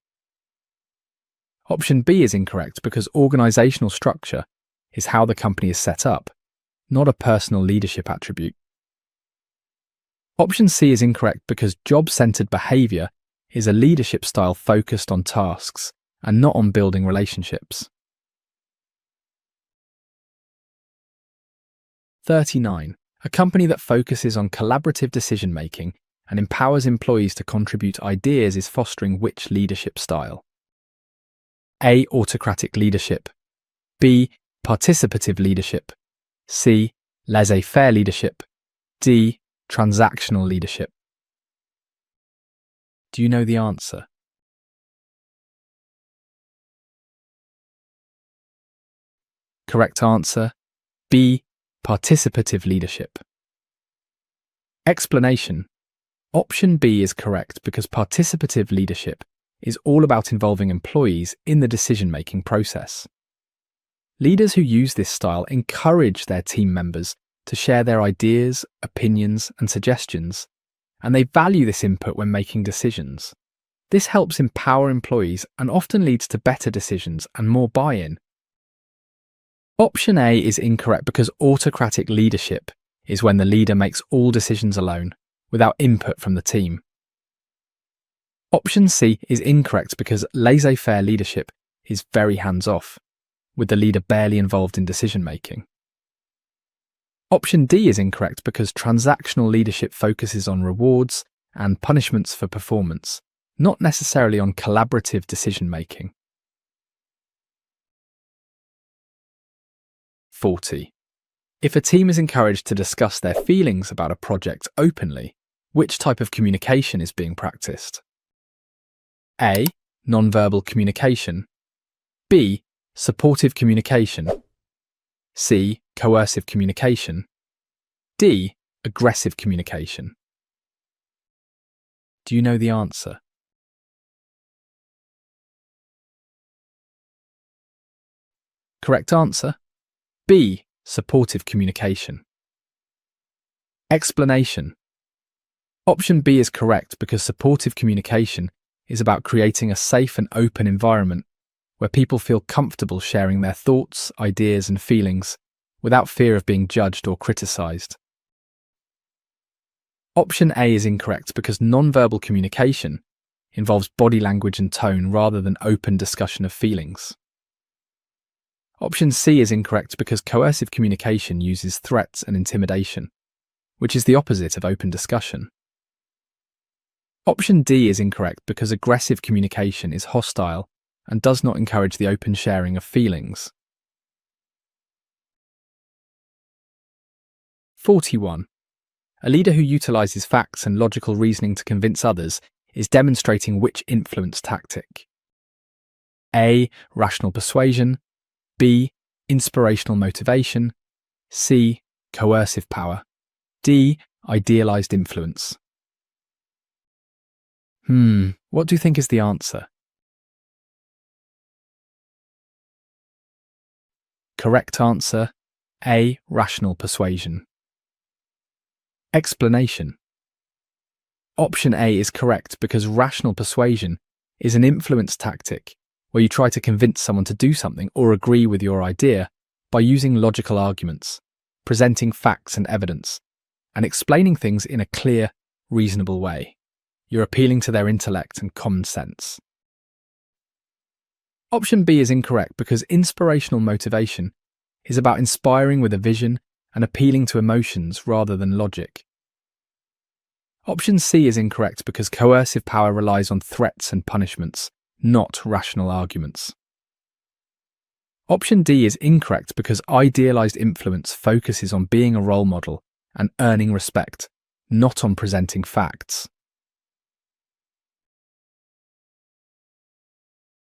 Option B is incorrect because organizational structure is how the company is set up, not a personal leadership attribute. Option C is incorrect because job-centered behavior is a leadership style focused on tasks and not on building relationships. 39. A company that focuses on collaborative decision-making and empowers employees to contribute ideas is fostering which leadership style? A. Autocratic leadership. B. Participative leadership. C. Laissez-faire leadership. D. Transactional leadership. Do you know the answer? Correct answer, B. Participative leadership. Explanation. Option B is correct because participative leadership is all about involving employees in the decision-making process. Leaders who use this style encourage their team members to share their ideas, opinions, and suggestions, and they value this input when making decisions. This helps empower employees and often leads to better decisions and more buy-in. Option A is incorrect because autocratic leadership is when the leader makes all decisions alone, without input from the team. Option C is incorrect because laissez-faire leadership is very hands-off, with the leader barely involved in decision-making. Option D is incorrect because transactional leadership focuses on rewards and punishments for performance, not necessarily on collaborative decision-making. 40. If a team is encouraged to discuss their feelings about a project openly, which type of communication is being practiced? A. Nonverbal communication. B. Supportive communication. C. Coercive communication. D. Aggressive communication. Do you know the answer? Correct answer, B. Supportive communication. Explanation. Option B is correct because supportive communication is about creating a safe and open environment where people feel comfortable sharing their thoughts, ideas, and feelings without fear of being judged or criticized. Option A is incorrect because nonverbal communication involves body language and tone rather than open discussion of feelings. Option C is incorrect because coercive communication uses threats and intimidation, which is the opposite of open discussion. Option D is incorrect because aggressive communication is hostile and does not encourage the open sharing of feelings. 41. A leader who utilizes facts and logical reasoning to convince others is demonstrating which influence tactic? A. Rational persuasion. B. Inspirational motivation. C. Coercive power. D. Idealized influence. What do you think is the answer? Correct answer, A. Rational persuasion. Explanation. Option A is correct because rational persuasion is an influence tactic where you try to convince someone to do something or agree with your idea by using logical arguments, presenting facts and evidence, and explaining things in a clear, reasonable way. You're appealing to their intellect and common sense. Option B is incorrect because inspirational motivation is about inspiring with a vision and appealing to emotions rather than logic. Option C is incorrect because coercive power relies on threats and punishments, not rational arguments. Option D is incorrect because idealized influence focuses on being a role model and earning respect, not on presenting facts.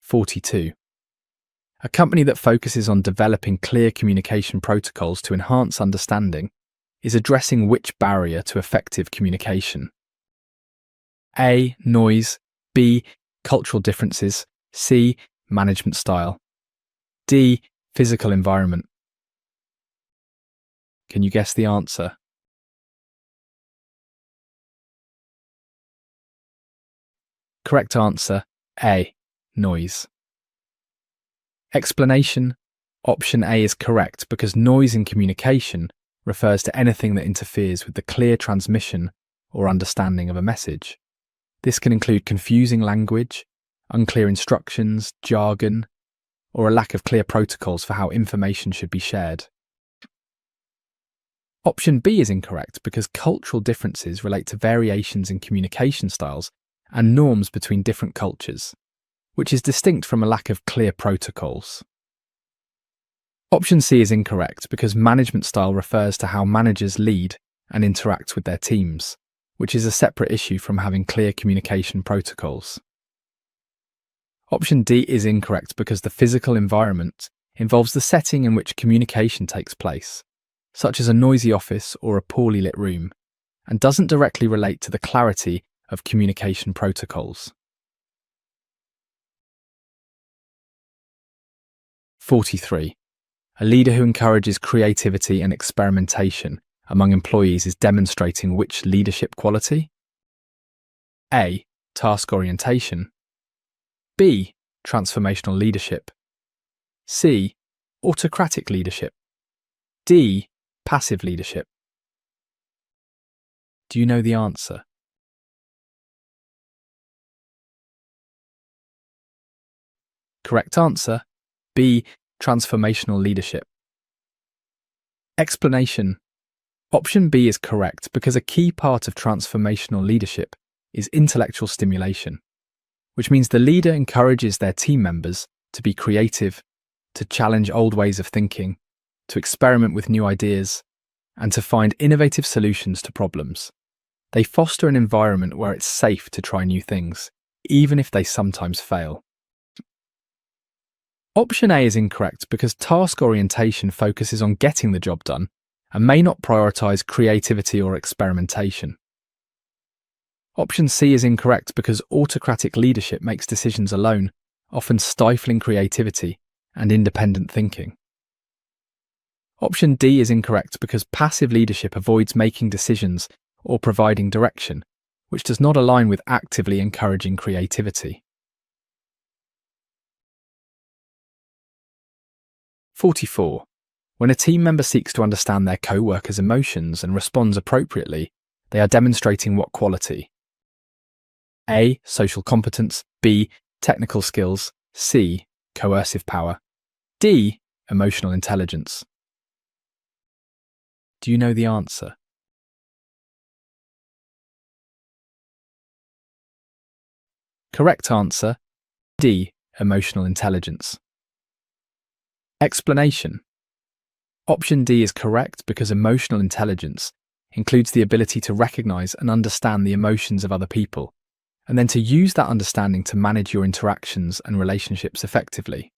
42. A company that focuses on developing clear communication protocols to enhance understanding is addressing which barrier to effective communication? A. Noise. B. Cultural differences. C. Management style. D. Physical environment. Can you guess the answer? Correct answer, A. Noise. Explanation. Option A is correct because noise in communication refers to anything that interferes with the clear transmission or understanding of a message. This can include confusing language, unclear instructions, jargon, or a lack of clear protocols for how information should be shared. Option B is incorrect because cultural differences relate to variations in communication styles and norms between different cultures, which is distinct from a lack of clear protocols. Option C is incorrect because management style refers to how managers lead and interact with their teams, which is a separate issue from having clear communication protocols. Option D is incorrect because the physical environment involves the setting in which communication takes place, such as a noisy office or a poorly lit room, and doesn't directly relate to the clarity of communication protocols. 43. A leader who encourages creativity and experimentation among employees is demonstrating which leadership quality? A. Task orientation. B. Transformational leadership. C. Autocratic leadership. D. Passive leadership. Do you know the answer? Correct answer, B. Transformational leadership. Explanation. Option B is correct because a key part of transformational leadership is intellectual stimulation, which means the leader encourages their team members to be creative, to challenge old ways of thinking, to experiment with new ideas, and to find innovative solutions to problems. They foster an environment where it's safe to try new things, even if they sometimes fail. Option A is incorrect because task orientation focuses on getting the job done and may not prioritize creativity or experimentation. Option C is incorrect because autocratic leadership makes decisions alone, often stifling creativity and independent thinking. Option D is incorrect because passive leadership avoids making decisions or providing direction, which does not align with actively encouraging creativity. 44. When a team member seeks to understand their co-workers' emotions and responds appropriately, they are demonstrating what quality? A. Social competence. B. Technical skills. C. Coercive power. D. Emotional intelligence. Do you know the answer? Correct answer, D. Emotional intelligence. Explanation. Option D is correct because emotional intelligence includes the ability to recognize and understand the emotions of other people, and then to use that understanding to manage your interactions and relationships effectively.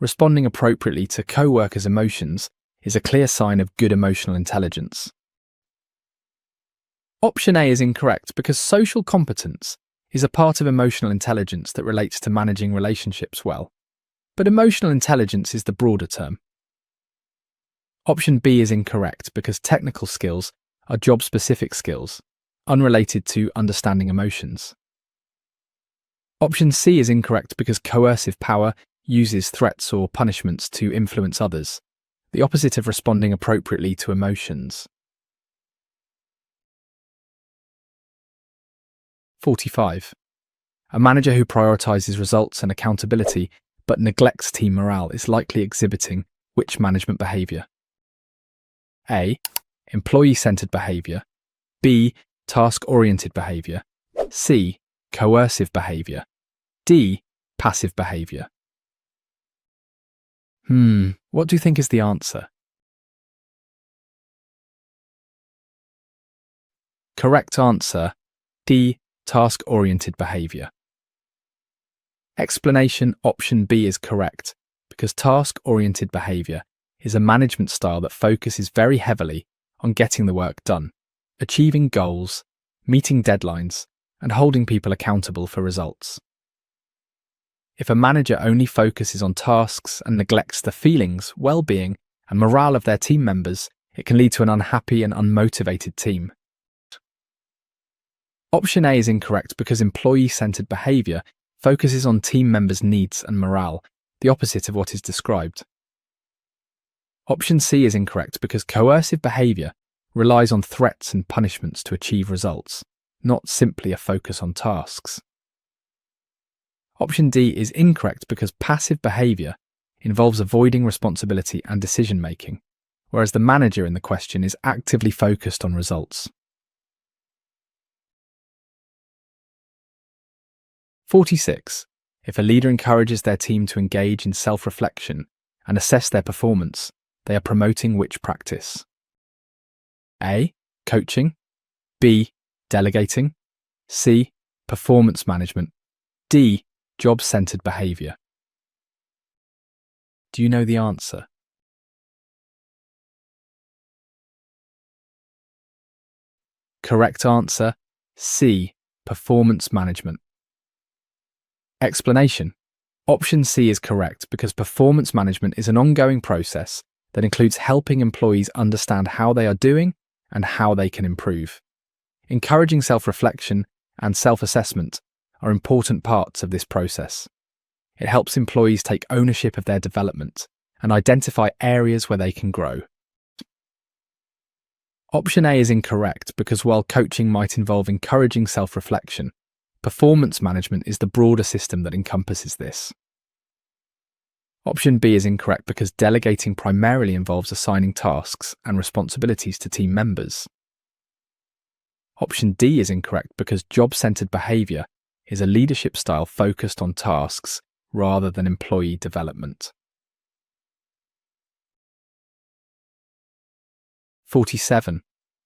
Responding appropriately to co-workers' emotions is a clear sign of good emotional intelligence. Option A is incorrect because social competence is a part of emotional intelligence that relates to managing relationships well, but emotional intelligence is the broader term. Option B is incorrect because technical skills are job-specific skills, unrelated to understanding emotions. Option C is incorrect because coercive power uses threats or punishments to influence others, the opposite of responding appropriately to emotions. 45. A manager who prioritizes results and accountability but neglects team morale is likely exhibiting which management behavior? A. Employee-centered behavior. B. Task-oriented behavior. C. Coercive behavior. D. Passive behavior. What do you think is the answer? Correct answer, D. Task-oriented behavior. Explanation. Option B is correct because task-oriented behavior is a management style that focuses very heavily on getting the work done, achieving goals, meeting deadlines, and holding people accountable for results. If a manager only focuses on tasks and neglects the feelings, well-being, and morale of their team members, it can lead to an unhappy and unmotivated team. Option A is incorrect because employee-centered behavior focuses on team members' needs and morale, the opposite of what is described. Option C is incorrect because coercive behavior relies on threats and punishments to achieve results, not simply a focus on tasks. Option D is incorrect because passive behavior involves avoiding responsibility and decision-making, whereas the manager in the question is actively focused on results. 46. If a leader encourages their team to engage in self-reflection and assess their performance, they are promoting which practice? A. Coaching. B. Delegating. C. Performance management. D. Job-centered behavior. Do you know the answer? Correct answer, C. Performance management. Explanation. Option C is correct because performance management is an ongoing process that includes helping employees understand how they are doing and how they can improve. Encouraging self-reflection and self-assessment are important parts of this process. It helps employees take ownership of their development and identify areas where they can grow. Option A is incorrect because while coaching might involve encouraging self-reflection, performance management is the broader system that encompasses this. Option B is incorrect because delegating primarily involves assigning tasks and responsibilities to team members. Option D is incorrect because job-centered behavior is a leadership style focused on tasks rather than employee development. 47.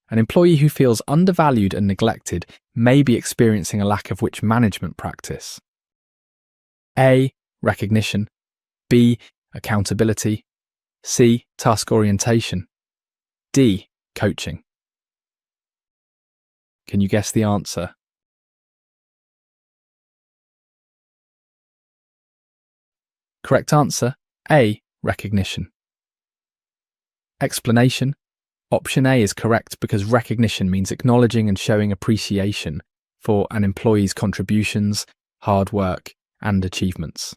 An employee who feels undervalued and neglected may be experiencing a lack of which management practice? A. Recognition. B. Accountability. C. Task orientation. D. Coaching. Can you guess the answer? Correct answer, A. Recognition. Explanation. Option A is correct because recognition means acknowledging and showing appreciation for an employee's contributions, hard work, and achievements.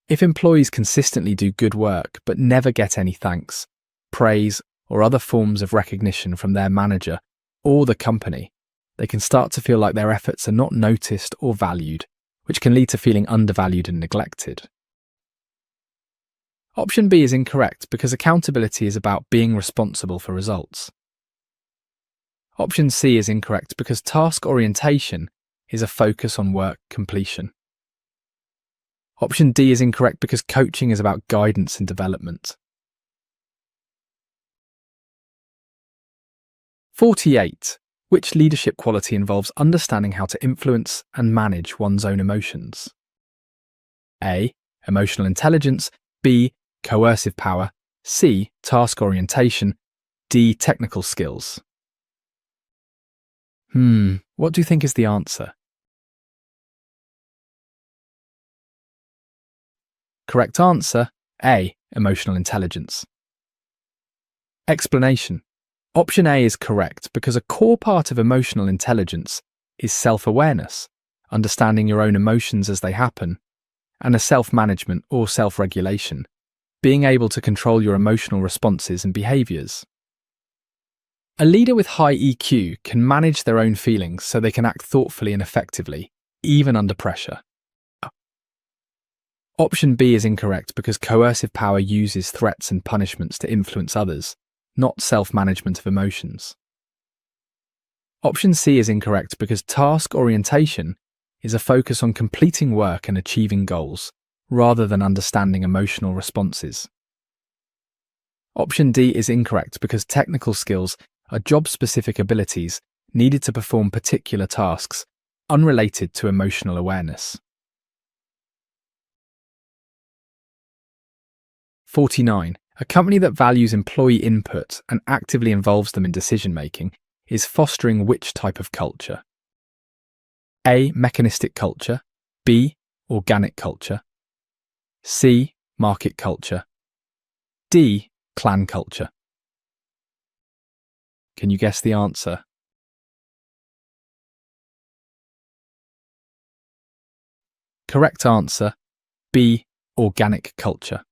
If employees consistently do good work but never get any thanks, praise, or other forms of recognition from their manager or the company, they can start to feel like their efforts are not noticed or valued, which can lead to feeling undervalued and neglected. Option B is incorrect because accountability is about being responsible for results. Option C is incorrect because task orientation is a focus on work completion. Option D is incorrect because coaching is about guidance and development. 48. Which leadership quality involves understanding how to influence and manage one's own emotions? A. Emotional intelligence. B. Coercive power. C. Task orientation. D. Technical skills. What do you think is the answer? Correct answer, A. Emotional intelligence. Explanation. Option A is correct because a core part of emotional intelligence is self-awareness, understanding your own emotions as they happen, and a self-management or self-regulation, being able to control your emotional responses and behaviours. A leader with high EQ can manage their own feelings so they can act thoughtfully and effectively, even under pressure. Option B is incorrect because coercive power uses threats and punishments to influence others, not self-management of emotions. Option C is incorrect because task orientation is a focus on completing work and achieving goals, rather than understanding emotional responses. Option D is incorrect because technical skills are job-specific abilities needed to perform particular tasks, unrelated to emotional awareness. 49. A company that values employee input and actively involves them in decision-making is fostering which type of culture? A. Mechanistic culture. B. Organic culture. C. Market culture. D. Clan culture. Can you guess the answer? Correct answer, B. Organic culture.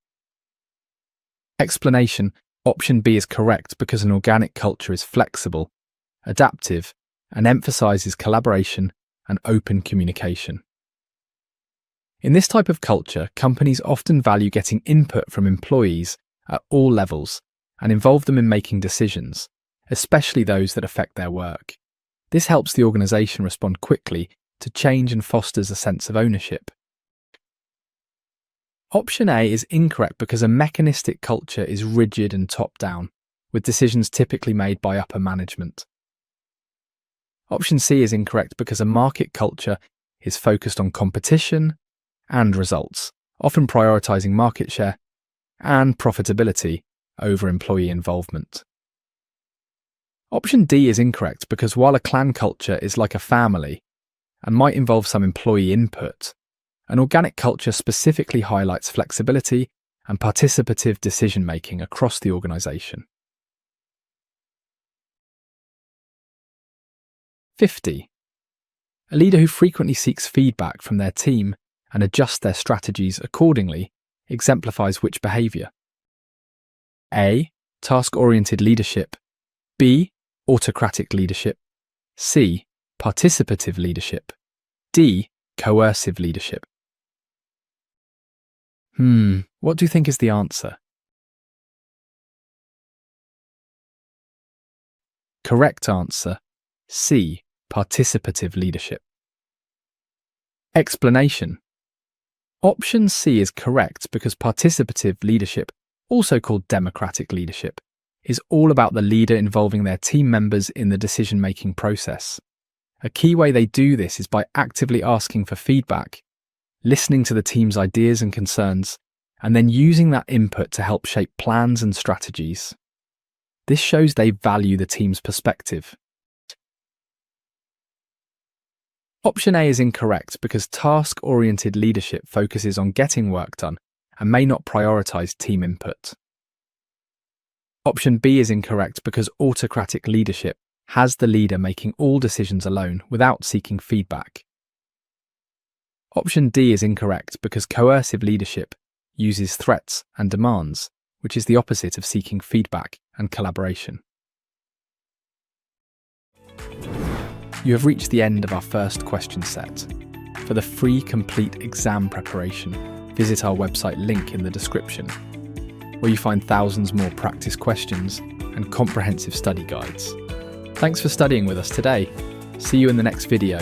Explanation. Option B is correct because an organic culture is flexible, adaptive, and emphasises collaboration and open communication. In this type of culture, companies often value getting input from employees at all levels and involve them in making decisions, especially those that affect their work. This helps the organisation respond quickly to change and fosters a sense of ownership. Option A is incorrect because a mechanistic culture is rigid and top-down, with decisions typically made by upper management. Option C is incorrect because a market culture is focused on competition and results, often prioritising market share and profitability over employee involvement. Option D is incorrect because while a clan culture is like a family and might involve some employee input, an organic culture specifically highlights flexibility and participative decision-making across the organisation. 50. A leader who frequently seeks feedback from their team and adjusts their strategies accordingly exemplifies which behaviour? A. Task-oriented leadership. B. Autocratic leadership. C. Participative leadership. D. Coercive leadership. What do you think is the answer? Correct answer, C. Participative leadership. Explanation. Option C is correct because participative leadership, also called democratic leadership, is all about the leader involving their team members in the decision-making process. A key way they do this is by actively asking for feedback, listening to the team's ideas and concerns, and then using that input to help shape plans and strategies. This shows they value the team's perspective. Option A is incorrect because task-oriented leadership focuses on getting work done and may not prioritise team input. Option B is incorrect because autocratic leadership has the leader making all decisions alone without seeking feedback. Option D is incorrect because coercive leadership uses threats and demands, which is the opposite of seeking feedback and collaboration. You have reached the end of our first question set. For the free complete exam preparation, visit our website link in the description, where you find thousands more practice questions and comprehensive study guides. Thanks for studying with us today. See you in the next video.